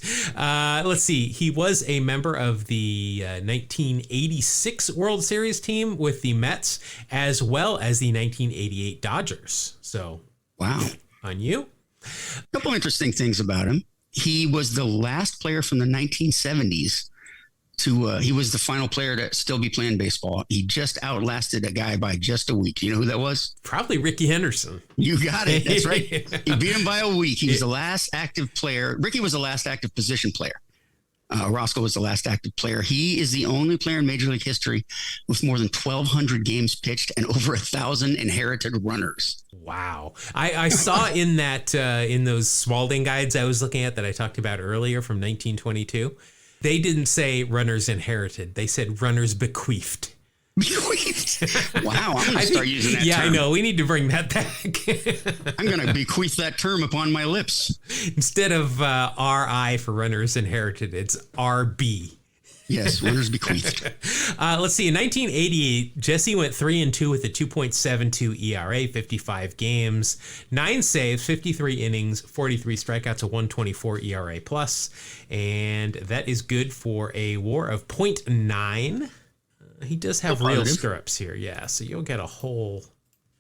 Let's see. He was a member of the 1986 World Series team with the Mets, as well as the 1988 Dodgers. So, wow. On you. A couple interesting things about him. He was the last player from the 1970s he was the final player to still be playing baseball. He just outlasted a guy by just a week. You know who that was? Probably Rickey Henderson. You got it. That's right. He beat him by a week. He was the last active player. Rickey was the last active position player. Orosco was the last active player. He is the only player in Major League history with more than 1,200 games pitched and over 1,000 inherited runners. Wow. I saw in that in those Spalding guides I was looking at that I talked about earlier from 1922, they didn't say runners inherited. They said runners bequeathed. Bequeathed? Wow, I'm going to start using that term. Yeah, I know. We need to bring that back. I'm going to bequeath that term upon my lips. Instead of RI for runners inherited, it's RB. Yes, runners bequeathed. Let's see. In 1988, Jesse went 3-2 with a 2.72 ERA, 55 games, 9 saves, 53 innings, 43 strikeouts, a 1.24 ERA plus, and that is good for a WAR of 0.9. He does have real stirrups here, yeah. So you'll get a whole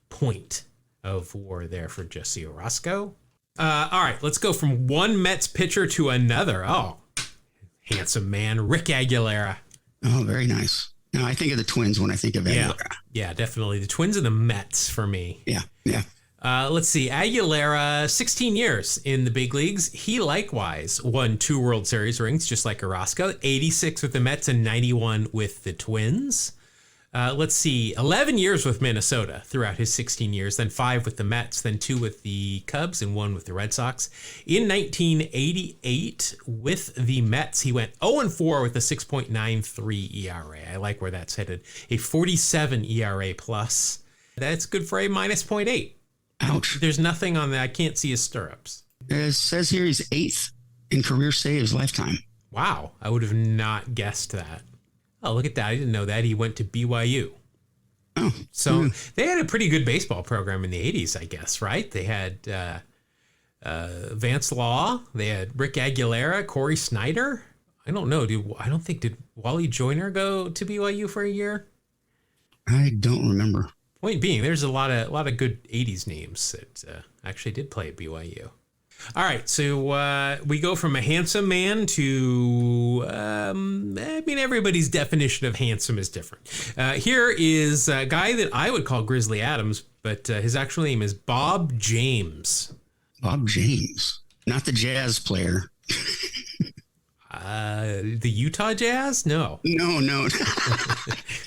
point of WAR there for Jesse Orosco. All right, let's go from one Mets pitcher to another. Oh. Handsome man, Rick Aguilera. Oh, very nice. Now, I think of the Twins when I think of Aguilera. Yeah, definitely. The Twins and the Mets for me. Yeah. Let's see. Aguilera, 16 years in the big leagues. He likewise won 2 World Series rings, just like Orosco. 86 with the Mets and 91 with the Twins. Let's see. 11 years with Minnesota throughout his 16 years, then 5 with the Mets, then 2 with the Cubs, and 1 with the Red Sox. In 1988, with the Mets, he went 0-4 with a 6.93 ERA. I like where that's headed. A 47 ERA plus. That's good for a minus 0.8. Ouch. There's nothing on that. I can't see his stirrups. It says here he's 8th in career saves lifetime. Wow. I would have not guessed that. Oh, look at that. I didn't know that. He went to BYU. Oh. So they had a pretty good baseball program in the 80s, I guess, right? They had Vance Law. They had Rick Aguilera, Corey Snyder. I don't know. Did Wally Joyner go to BYU for a year? I don't remember. Point being, there's a lot of good 80s names that actually did play at BYU. All right, so we go from a handsome man to, everybody's definition of handsome is different. Here is a guy that I would call Grizzly Adams, but his actual name is Bob James. Bob James, not the jazz player. The Utah Jazz? No.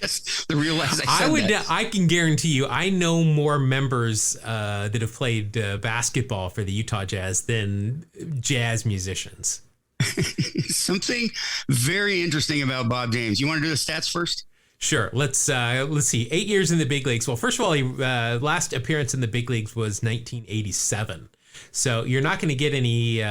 That's the realize I said that. I can guarantee you, I know more members that have played basketball for the Utah Jazz than jazz musicians. Something very interesting about Bob James. You want to do the stats first? Sure. Let's see. 8 years in the big leagues. Well, first of all, he last appearance in the big leagues was 1987. So you're not going to get any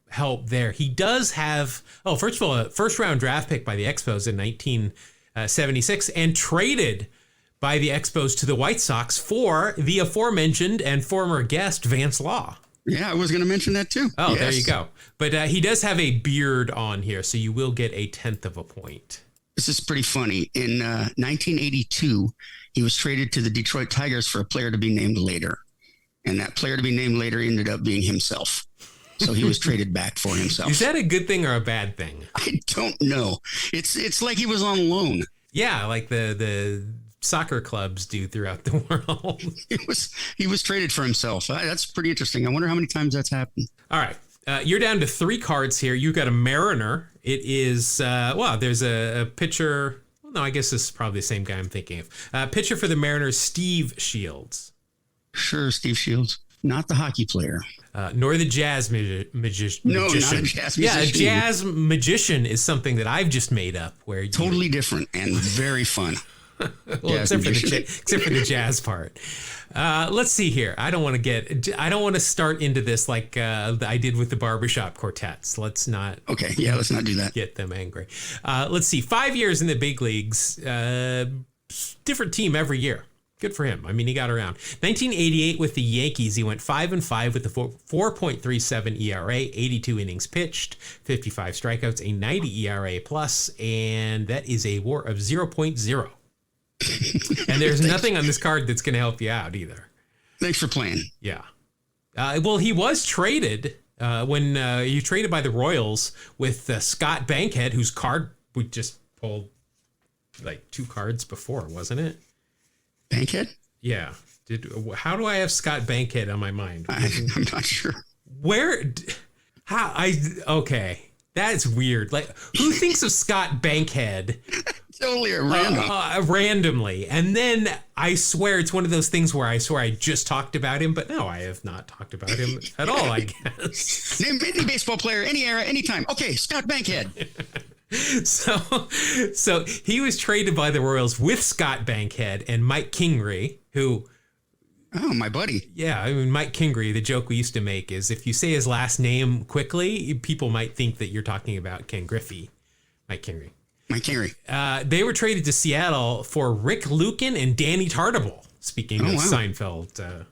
help there. He does have, first of all, a first round draft pick by the Expos in 1976 and traded by the Expos to the White Sox for the aforementioned and former guest Vance Law. Yeah, I was going to mention that too. Oh, yes. There you go. But he does have a beard on here, so you will get a 1/10 of a point. This is pretty funny. In 1982, he was traded to the Detroit Tigers for a player to be named later. And that player to be named later ended up being himself. So he was traded back for himself. Is that a good thing or a bad thing? I don't know. It's like he was on loan. Yeah, like the soccer clubs do throughout the world. He was traded for himself. That's pretty interesting. I wonder how many times that's happened. All right. You're down to 3 cards here. You've got a Mariner. It is, there's a pitcher. Well, no, I guess this is probably the same guy I'm thinking of. Pitcher for the Mariners, Steve Shields. Sure, Steve Shields. Not the hockey player. Nor the jazz magician. No, not a jazz musician. Yeah, a jazz magician is something that I've just made up. Where totally different and very fun. Well, except for the jazz part. Let's see here. I don't want to start into this like I did with the barbershop quartets. Let's not. Okay. Yeah. Let's not do that. Get them angry. Let's see. 5 years in the big leagues. Different team every year. Good for him. I mean, he got around. 1988 with the Yankees, he went 5-5 with a 4.37 ERA, 82 innings pitched, 55 strikeouts, a 90 ERA plus, and that is a WAR of 0.0. And there's nothing on this card that's going to help you out either. Thanks for playing. Yeah. Well, he was traded when he traded by the Royals with Scott Bankhead, whose card we just pulled like 2 cards before, wasn't it? Bankhead? Yeah. How do I have Scott Bankhead on my mind? I'm not sure. Okay. That's weird. Like, who thinks of Scott Bankhead? Totally random. Randomly. And then I swear it's one of those things where I swear I just talked about him, but no, I have not talked about him at all, I guess. Name any baseball player, any era, anytime. Okay, Scott Bankhead. So he was traded by the Royals with Scott Bankhead and Mike Kingery, who... Oh, my buddy. Yeah, I mean, Mike Kingery, the joke we used to make is if you say his last name quickly, people might think that you're talking about Ken Griffey. Mike Kingery. Mike Kingery. They were traded to Seattle for Rick Lukin and Danny Tartable. Speaking of Seinfeld...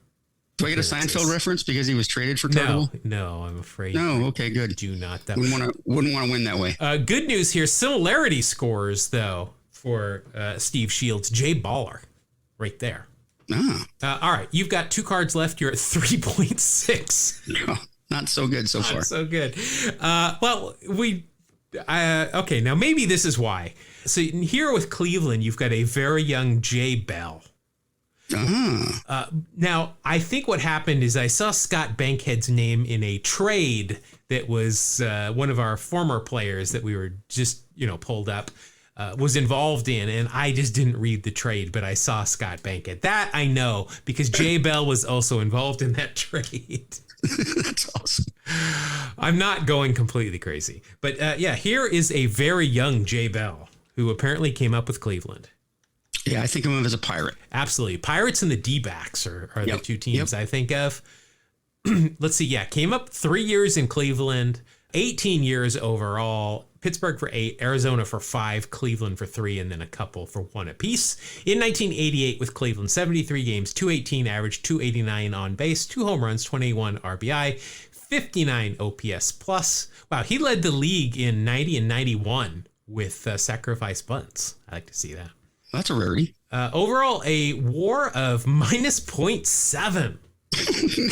Do I get a Seinfeld reference because he was traded for Tartable? No, I'm afraid. No, okay, good. Do not. Wouldn't want to win that way. Good news here. Similarity scores, though, for Steve Shields. Jay Baller, right there. All right, you've got 2 cards left. You're at 3.6. No, not so good so far. Not so good. Okay, now maybe this is why. So here with Cleveland, you've got a very young Jay Bell. Now, I think what happened is I saw Scott Bankhead's name in a trade that was one of our former players that we were just, pulled up, was involved in, and I just didn't read the trade, but I saw Scott Bankhead. That I know, because Jay Bell was also involved in that trade. That's awesome. I'm not going completely crazy. But here is a very young Jay Bell, who apparently came up with Cleveland. Yeah, I think of him as a Pirate. Absolutely. Pirates and the D-backs are the Yep. two teams Yep. I think of. Let's see. Yeah, came up 3 years in Cleveland, 18 years overall. Pittsburgh for 8, Arizona for 5, Cleveland for 3, and then a couple for 1 apiece. In 1988 with Cleveland, 73 games, 218 average, 289 on base, 2 home runs, 21 RBI, 59 OPS plus. Wow, he led the league in 90 and 91 with sacrifice bunts. I like to see that. That's a rarity. Overall, a WAR of minus 0.7.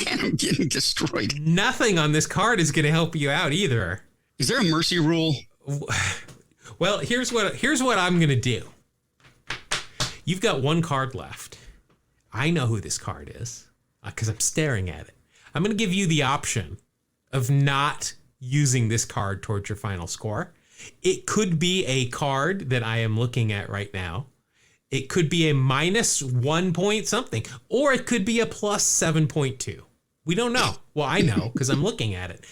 Man, I'm getting destroyed. Nothing on this card is going to help you out either. Is there a mercy rule? Well, here's what I'm going to do. You've got 1 card left. I know who this card is because I'm staring at it. I'm going to give you the option of not using this card towards your final score. It could be a card that I am looking at right now. It could be a minus 1 point something, or it could be a plus 7.2. We don't know. Well, I know because I'm looking at it.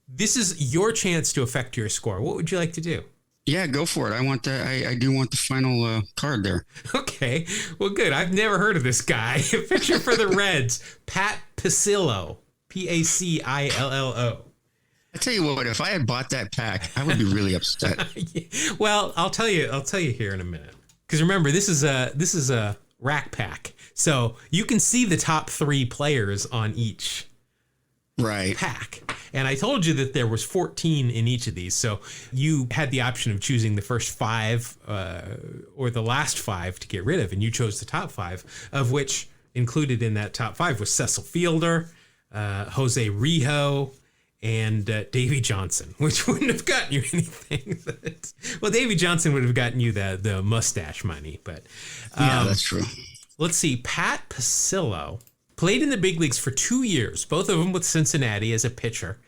This is your chance to affect your score. What would you like to do? Yeah, go for it. I want that. I do want the final card there. Okay. Well, good. I've never heard of this guy. Pitcher for the Reds, Pat Pacillo, Pacillo. I tell you what, if I had bought that pack, I would be really upset. Well, I'll tell you here in a minute. Because remember, this is a rack pack, so you can see the top 3 players on each Right. pack. And I told you that there was 14 in each of these. So you had the option of choosing the first 5 or the last 5 to get rid of. And you chose the top 5, of which included in that top 5 was Cecil Fielder, Jose Rijo, and Davey Johnson, which wouldn't have gotten you anything. Well, Davey Johnson would have gotten you the mustache money. But Yeah, that's true. let's see. Pat Pacillo played in the big leagues for 2 years, both of them with Cincinnati as a pitcher.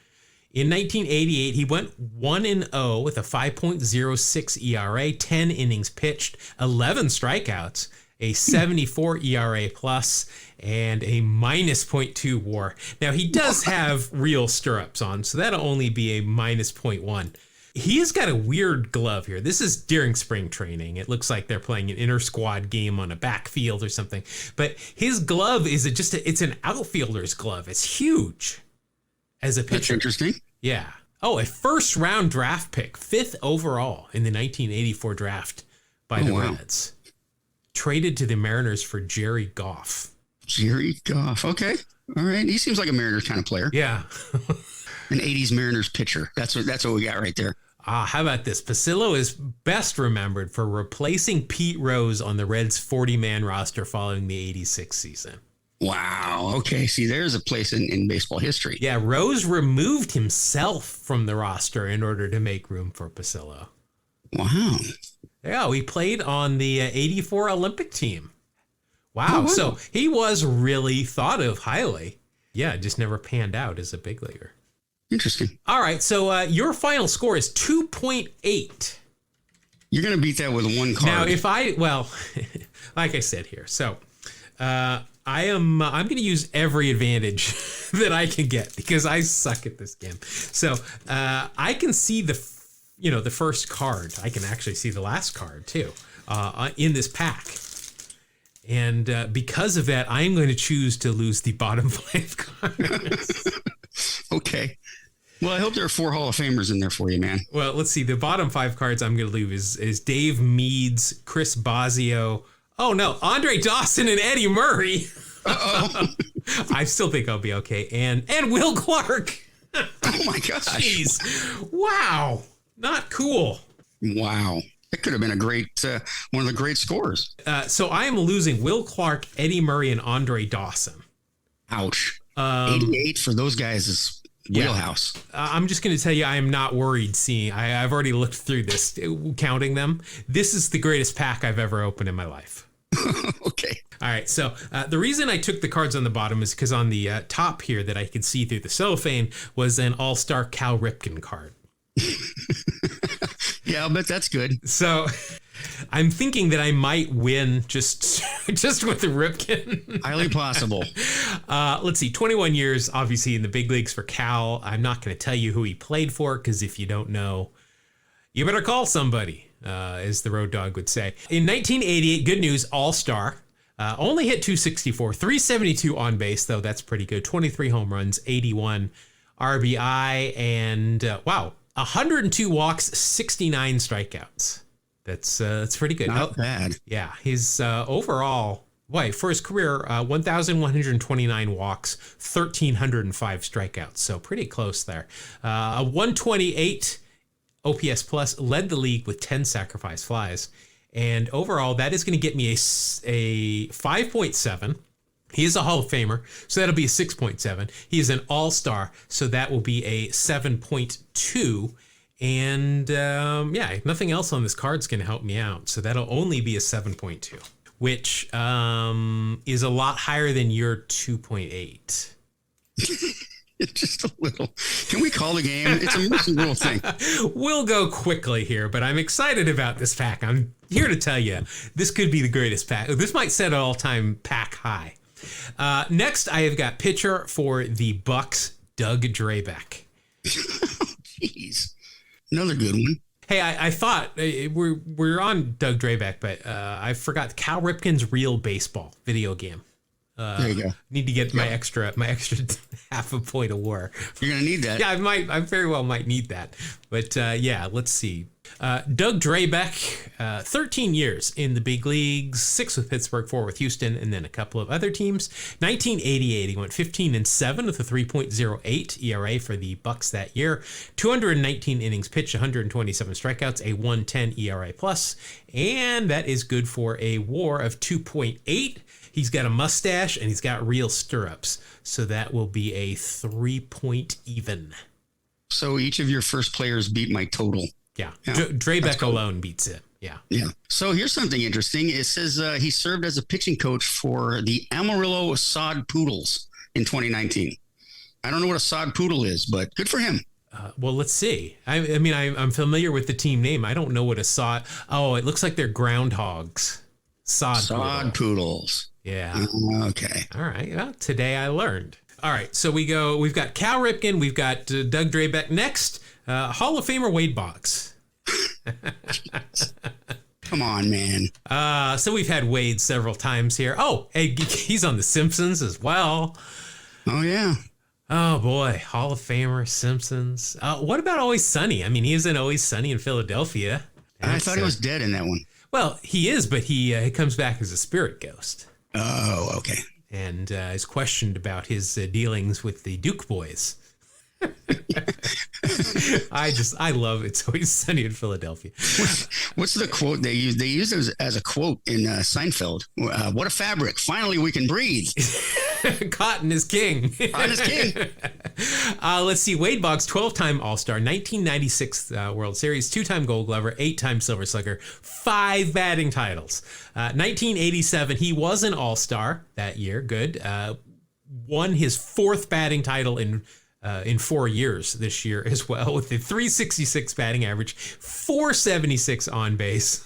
In 1988, he went 1-0 with a 5.06 ERA, 10 innings pitched, 11 strikeouts, a 74 ERA plus, and a minus 0.2 WAR. Now, he does have real stirrups on, so that'll only be a minus 0.1. He's got a weird glove here. This is during spring training. It looks like they're playing an inter-squad game on a backfield or something. But his glove is it's an outfielder's glove. It's huge as a pitcher. That's interesting. Yeah. Oh, a first-round draft pick, 5th overall in the 1984 draft by the wow. Reds. Traded to the Mariners for Jerry Goff. Jerry Goff. Okay. All right. He seems like a Mariners kind of player. Yeah. An 80s Mariners pitcher. That's what we got right there. How about this? Pacillo is best remembered for replacing Pete Rose on the Reds' 40-man roster following the 86 season. Wow. Okay. See, there's a place in baseball history. Yeah, Rose removed himself from the roster in order to make room for Pacillo. Wow. Yeah, he played on the 84 Olympic team. Wow. Oh, wow. So he was really thought of highly. Yeah, just never panned out as a big leaguer. Interesting. All right, so your final score is 2.8. You're going to beat that with 1 card. Now, like I said here, so I'm going to use every advantage that I can get because I suck at this game. So I can see the first card. I can actually see the last card too in this pack. And because of that, I'm going to choose to lose the bottom 5 cards. Okay. Well, I hope there are 4 Hall of Famers in there for you, man. Well, let's see. The bottom 5 cards I'm going to lose is Dave Meads, Chris Bosio. Oh, no. Andre Dawson and Eddie Murray. Uh-oh. I still think I'll be okay. And Will Clark. Oh, my gosh. Jeez. Wow. Not cool. Wow. That could have been a great, one of the great scores. So I am losing Will Clark, Eddie Murray, and Andre Dawson. Ouch. 88 for those guys is wheelhouse. I'm just going to tell you, I am not worried seeing. I've already looked through this, counting them. This is the greatest pack I've ever opened in my life. Okay. All right. So the reason I took the cards on the bottom is because on the top here that I could see through the cellophane was an all-star Cal Ripken card. Yeah, I'll bet that's good. So I'm thinking that I might win just with the Ripken. Highly possible. Let's see, 21 years, obviously, in the big leagues for Cal. I'm not going to tell you who he played for, because if you don't know, you better call somebody. as the road dog would say. In 1988, good news, all-star. Only hit 264, 372 on base, though. That's pretty good. 23 home runs, 81 RBI, and 102 walks, 69 strikeouts. That's pretty good. Not bad. Yeah, his overall, for his career, 1,129 walks, 1,305 strikeouts. So pretty close there. A 128 OPS plus, led the league with 10 sacrifice flies. And overall, that is going to get me a 5.7. He is a Hall of Famer, so that'll be a 6.7. He is an all-star, so that will be a 7.2. And nothing else on this card's going to help me out. So that'll only be a 7.2, which is a lot higher than your 2.8. Just a little. Can we call the game? It's a messy little thing. We'll go quickly here, but I'm excited about this pack. I'm here to tell you, this could be the greatest pack. This might set an all-time pack high. Next, I have got pitcher for the Bucks, Doug Drabek. Jeez. Another good one. Hey, I thought we're on Doug Drabek, but I forgot Cal Ripken's Real Baseball video game. There you go. Need to get my extra half a point of war. You're gonna need that. Yeah, I very well might need that. But let's see. Doug Drabek, 13 years in the big leagues, 6 with Pittsburgh, 4 with Houston, and then a couple of other teams. 1988, he went 15-7 with a 3.08 ERA for the Bucks that year. 219 innings pitched, 127 strikeouts, a 1.10 ERA plus, and that is good for a WAR of 2.8. He's got a mustache and he's got real stirrups, so that will be a 3-point even. So each of your first players beat my total. Yeah. Drabek alone beats it. Yeah. Yeah. So here's something interesting. It says he served as a pitching coach for the Amarillo Sod Poodles in 2019. I don't know what a sod poodle is, but good for him. Well, let's see. I'm familiar with the team name. I don't know what a sod. Oh, it looks like they're groundhogs. Sod poodles. Yeah. Okay. All right. Well, today I learned. All right. So we've got Cal Ripken. We've got Doug Drabek next. Hall of Famer Wade Boggs. Come on, man. So we've had Wade several times here. Oh, hey, he's on The Simpsons as well. Oh, yeah. Oh, boy. Hall of Famer, Simpsons. What about Always Sunny? I mean, he is in Always Sunny in Philadelphia. I thought he was dead in that one. Well, he is, but he comes back as a spirit ghost. Oh, okay. And is questioned about his dealings with the Duke boys. I love It's Always Sunny in Philadelphia. What's the quote they use? They use it as a quote in Seinfeld. What a fabric. Finally, we can breathe. Cotton is king. Cotton is king. Let's see. Wade Boggs, 12-time All-Star, 1996 World Series, 2-time Gold Glover, 8-time Silver Slugger, 5 batting titles. 1987, he was an All-Star that year. Good. Won his 4th batting title in 4 years this year as well, with a 366 batting average, 476 on base,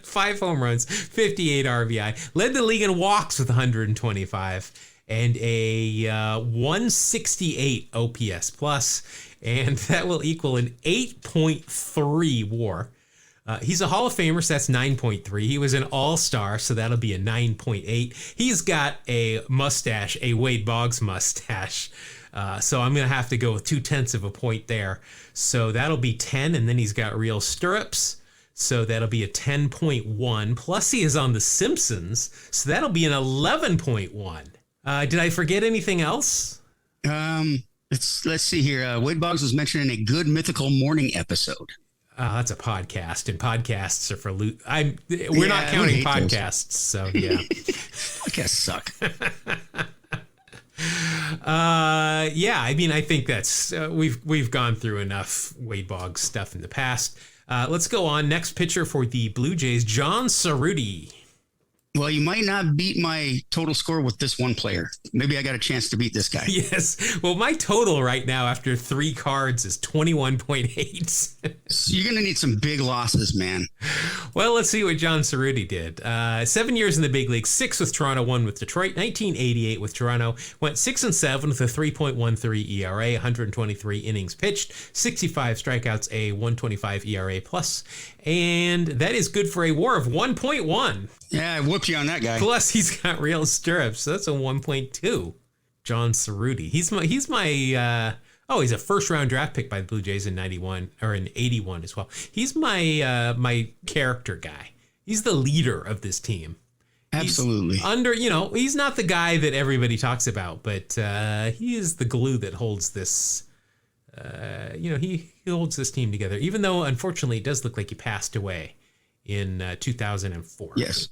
5 home runs, 58 RBI, led the league in walks with 125, and a 168 OPS plus, and that will equal an 8.3 WAR. He's a Hall of Famer, so that's 9.3. He was an All-Star, so that'll be a 9.8. He's got a mustache, a Wade Boggs mustache. So I'm going to have to go with 0.2 of a point there. So that'll be 10, and then he's got real stirrups. So that'll be a 10.1. Plus he is on The Simpsons, so that'll be an 11.1. Did I forget anything else? Let's see here. Wade Boggs was mentioned in a Good Mythical Morning episode. That's a podcast, and podcasts are for we're not counting podcasts, so yeah. Podcasts suck. I think that's we've gone through enough Wade Boggs stuff in the past. Let's go on. Next pitcher for the Blue Jays, John Cerruti. Well, you might not beat my total score with this one player. Maybe I got a chance to beat this guy. Yes. Well, my total right now after 3 cards is 21.8. So you're going to need some big losses, man. Well, let's see what John Cerruti did. 7 years in the big league, 6 with Toronto, 1 with Detroit, 1988 with Toronto, went 6-7 with a 3.13 ERA, 123 innings pitched, 65 strikeouts, a 125 ERA plus, and that is good for a WAR of 1.1. Yeah, I whooped you on that guy. Plus, he's got real stirrups, so that's a 1.2. John Cerruti. He's my he's a first round draft pick by the Blue Jays in 91 or in 81 as well. He's my my character guy. He's the leader of this team. Absolutely. He's not the guy that everybody talks about, but he is the glue that holds this. He holds this team together. Even though, unfortunately, it does look like he passed away in 2004. Yes.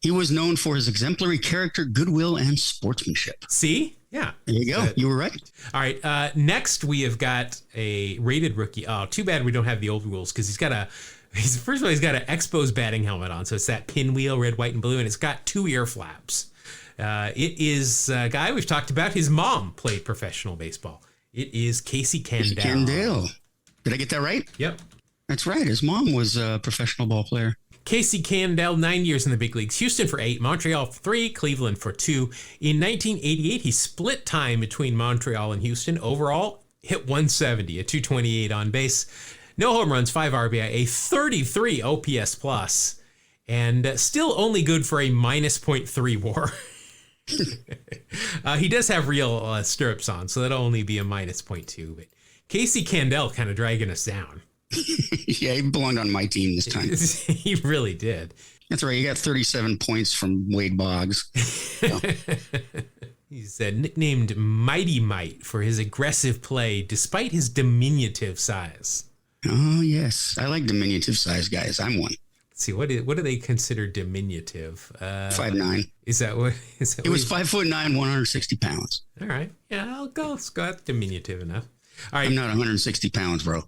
He was known for his exemplary character, goodwill, and sportsmanship. See? Yeah. There you go. You were right. All right. Next, we have got a rated rookie. Oh, too bad we don't have the old rules because he's got an Expos batting helmet on. So it's that pinwheel, red, white, and blue, and it's got 2 ear flaps. It is a guy we've talked about. His mom played professional baseball. It is Casey Candell. Did I get that right? Yep. That's right. His mom was a professional ball player. Casey Candell, 9 years in the big leagues. Houston for 8, Montreal for 3, Cleveland for 2. In 1988, he split time between Montreal and Houston. Overall, hit 170, a 228 on base. No home runs, 5 RBI, a 33 OPS plus, and still only good for a minus 0.3 WAR. He does have real stirrups on, so that'll only be a minus 0.2. But Casey Candell kind of dragging us down. Yeah, he belonged on my team this time. He really did. That's right. He got 37 points from Wade Boggs. So. He's nicknamed Mighty Might for his aggressive play despite his diminutive size. Oh, yes. I like diminutive size guys. I'm one. Let's see, what do they consider diminutive? 5'9". Is that what? It was 5'9", 160 pounds. All right. Yeah, I'll go. That's diminutive enough. All right. I'm not 160 pounds, bro.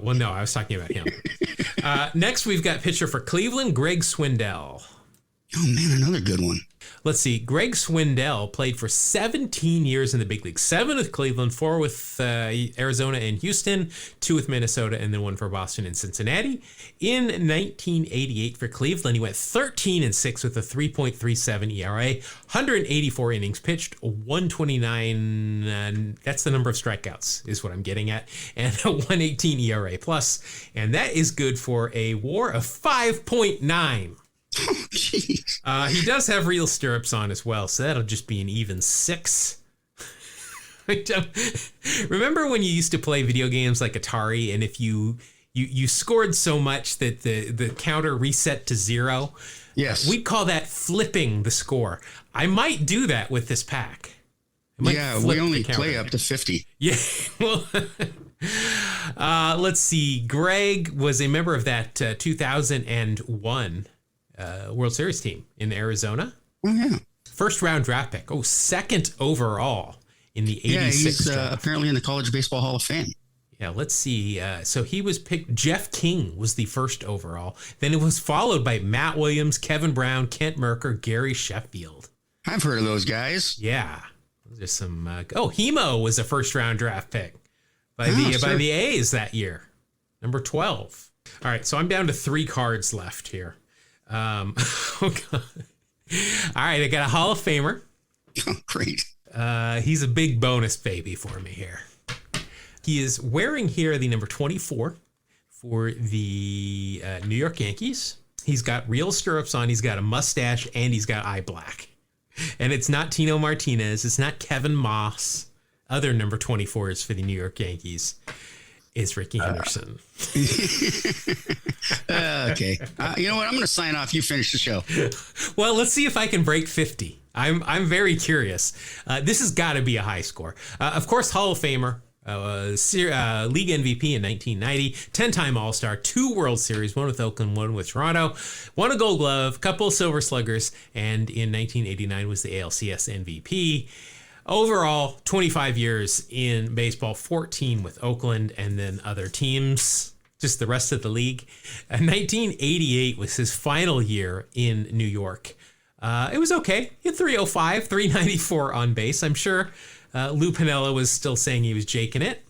Well, no, I was talking about him. Next, we've got pitcher for Cleveland, Greg Swindell. Oh, man, another good one. Let's see. Greg Swindell played for 17 years in the big league. 7 with Cleveland, 4 with Arizona and Houston, 2 with Minnesota, and then 1 for Boston and Cincinnati. In 1988 for Cleveland, he went 13-6 with a 3.37 ERA, 184 innings pitched, 129. That's the number of strikeouts is what I'm getting at, and a 118 ERA plus, and that is good for a WAR of 5.9. Oh, jeez. He does have real stirrups on as well, so that'll just be an even 6. Remember when you used to play video games like Atari, and if you scored so much that the counter reset to 0? Yes. We'd call that flipping the score. I might do that with this pack. Yeah, we only play up to 50. Yeah, well, let's see. Greg was a member of that 2001 World Series team in Arizona. Oh, yeah. First round draft pick. Oh, second overall in the 86 Yeah, he's draft. apparently in the College Baseball Hall of Fame. Yeah, let's see. So he was picked. Jeff King was the first overall. Then it was followed by Matt Williams, Kevin Brown, Kent Merkle, Gary Sheffield. I've heard of those guys. Yeah. Those are some. Hemo was a first round draft pick by the A's that year. Number 12. All right, so I'm down to 3 cards left here. Oh God. All right, I got a Hall of Famer. Oh, great. He's a big bonus baby for me here. He is wearing here the number 24 for the New York Yankees. He's got real stirrups on. He's got a mustache and he's got eye black. And it's not Tino Martinez. It's not Kevin Moss. Other number 24s for the New York Yankees is Rickey Henderson. Okay. You know what? I'm going to sign off. You finish the show. Well, let's see if I can break 50. I'm very curious. This has got to be a high score. Of course, Hall of Famer, league MVP in 1990, 10-time All-Star, 2 World Series, 1 with Oakland, 1 with Toronto, won a Gold Glove, couple of Silver Sluggers, and in 1989 was the ALCS MVP. Overall, 25 years in baseball, 14 with Oakland, and then other teams. just the rest of the league. 1988 was his final year in New York. It was okay. He had 305, 394 on base. I'm sure Lou Piniella was still saying he was jaking it.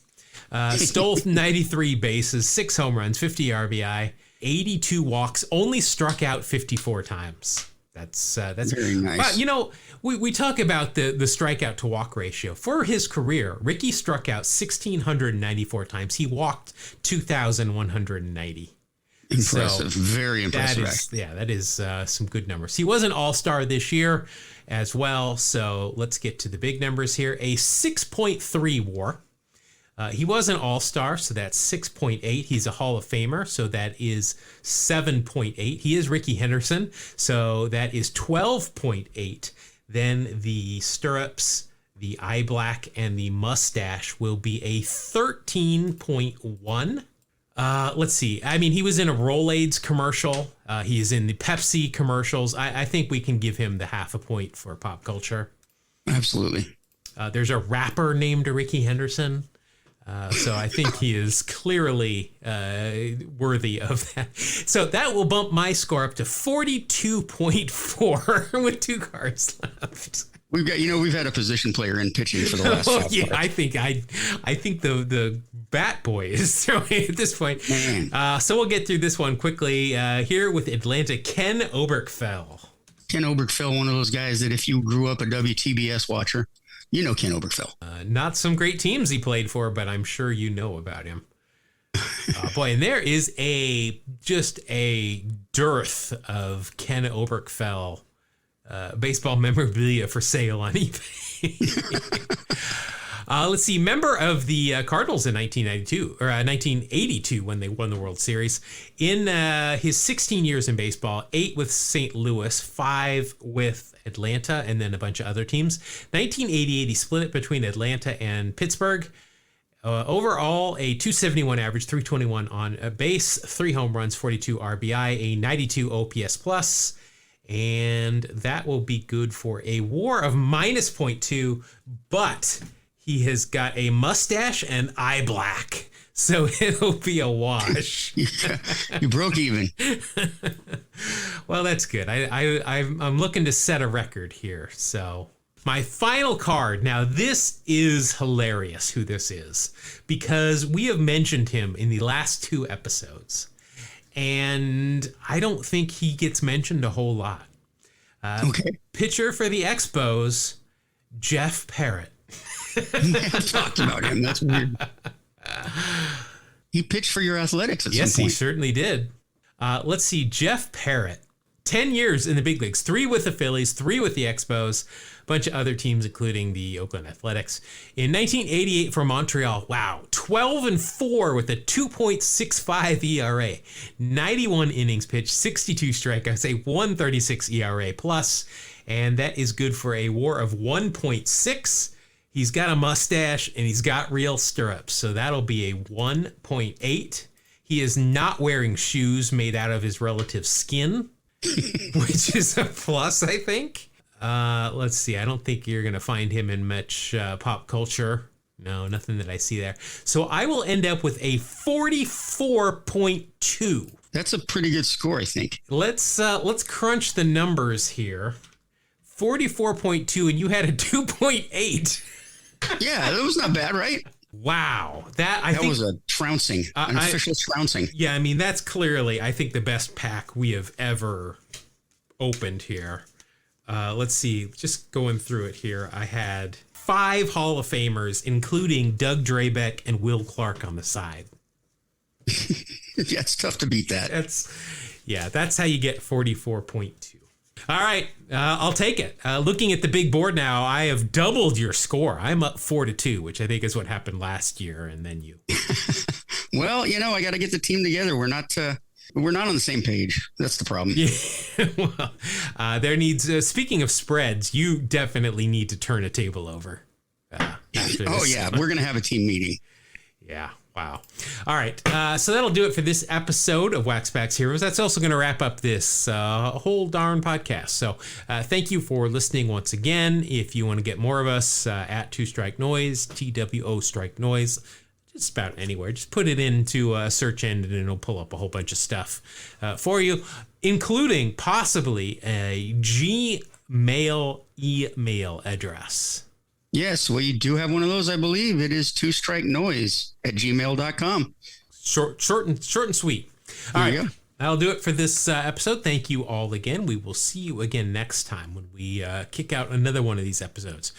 Stole 93 bases, 6 home runs, 50 RBI, 82 walks, only struck out 54 times. That's very nice. Well, you know, we talk about the strikeout to walk ratio. For his career, Rickey struck out 1,694 times. He walked 2,190. Impressive. So very impressive. That is some good numbers. He was an all-star this year as well. So let's get to the big numbers here. A 6.3 WAR. He was an all-star, so that's 6.8. He's a Hall of Famer, so that is 7.8. He is Rickey Henderson, so that is 12.8. Then the stirrups, the eye black, and the mustache will be a 13.1. Let's see. I mean, he was in a Rolaids commercial. He is in the Pepsi commercials. I think we can give him the half a point for pop culture. Absolutely. There's a rapper named Rickey Henderson. So I think he is clearly worthy of that. So that will bump my score up to 42.4 with 2 cards left. We've had a position player in pitching for the last. I think the bat boy is throwing at this point. So we'll get through this one quickly here with Atlanta. Ken Oberkfell. Ken Oberkfell, one of those guys that if you grew up a WTBS watcher, you know Ken Oberkfell. Not some great teams he played for, but I'm sure you know about him. Boy, and there is just a dearth of Ken Oberkfell baseball memorabilia for sale on eBay. Let's see. Member of the Cardinals in 1982 when they won the World Series. In his 16 years in baseball, 8 with St. Louis, 5 with Atlanta, and then a bunch of other teams. 1988, he split it between Atlanta and Pittsburgh. Overall, a 271 average, 321 on base, 3 home runs, 42 RBI, a 92 OPS plus, and that will be good for a WAR of -0.2, but he has got a mustache and eye black, so it'll be a wash. You broke even. Well, that's good. I'm looking to set a record here. So my final card. Now, this is hilarious who this is, because we have mentioned him in the last 2 episodes, and I don't think he gets mentioned a whole lot. Okay. Pitcher for the Expos, Jeff Parrott. I've talked about him. That's weird. He pitched for your Athletics at some point. Yes, he certainly did. Let's see. Jeff Parrott, 10 years in the big leagues, 3 with the Phillies, 3 with the Expos, a bunch of other teams, including the Oakland Athletics. In 1988 for Montreal, wow, 12-4 with a 2.65 ERA, 91 innings pitched, 62 strikeouts, a 136 ERA plus, and that is good for a WAR of 1.6. He's got a mustache and he's got real stirrups, so that'll be a 1.8. He is not wearing shoes made out of his relative's skin, which is a plus, I think. Let's see. I don't think you're going to find him in much pop culture. No, nothing that I see there. So I will end up with a 44.2. That's a pretty good score, I think. Let's crunch the numbers here. 44.2, and you had a 2.8. Yeah, that was not bad, right? Wow. That think was a trouncing, an official trouncing. Yeah, I mean, that's clearly, I think, the best pack we have ever opened here. Let's see, just going through it here. I had 5 Hall of Famers, including Doug Drabeck and Will Clark on the side. Yeah, it's tough to beat that. That's how you get 44.2. All right, I'll take it. Looking at the big board now, I have doubled your score. I'm up 4-2, which I think is what happened last year, and then you. Well, I got to get the team together. We're not on the same page. That's the problem. Yeah. Well, there needs. Speaking of spreads, you definitely need to turn a table over. We're gonna have a team meeting. Yeah. Wow. All right. So that'll do it for this episode of Waxbacks Heroes. That's also going to wrap up this whole darn podcast. So thank you for listening once again. If you want to get more of us, at Two Strike Noise, TWO Strike Noise, just about anywhere. Just put it into a search engine and it'll pull up a whole bunch of stuff for you, including possibly a Gmail email address. Yes, well, you do have one of those, I believe. It is twostrikenoise@gmail.com. Short and sweet. All right. That'll do it for this episode. Thank you all again. We will see you again next time when we kick out another one of these episodes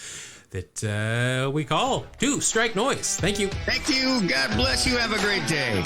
that we call Two Strike Noise. Thank you. Thank you. God bless you. Have a great day.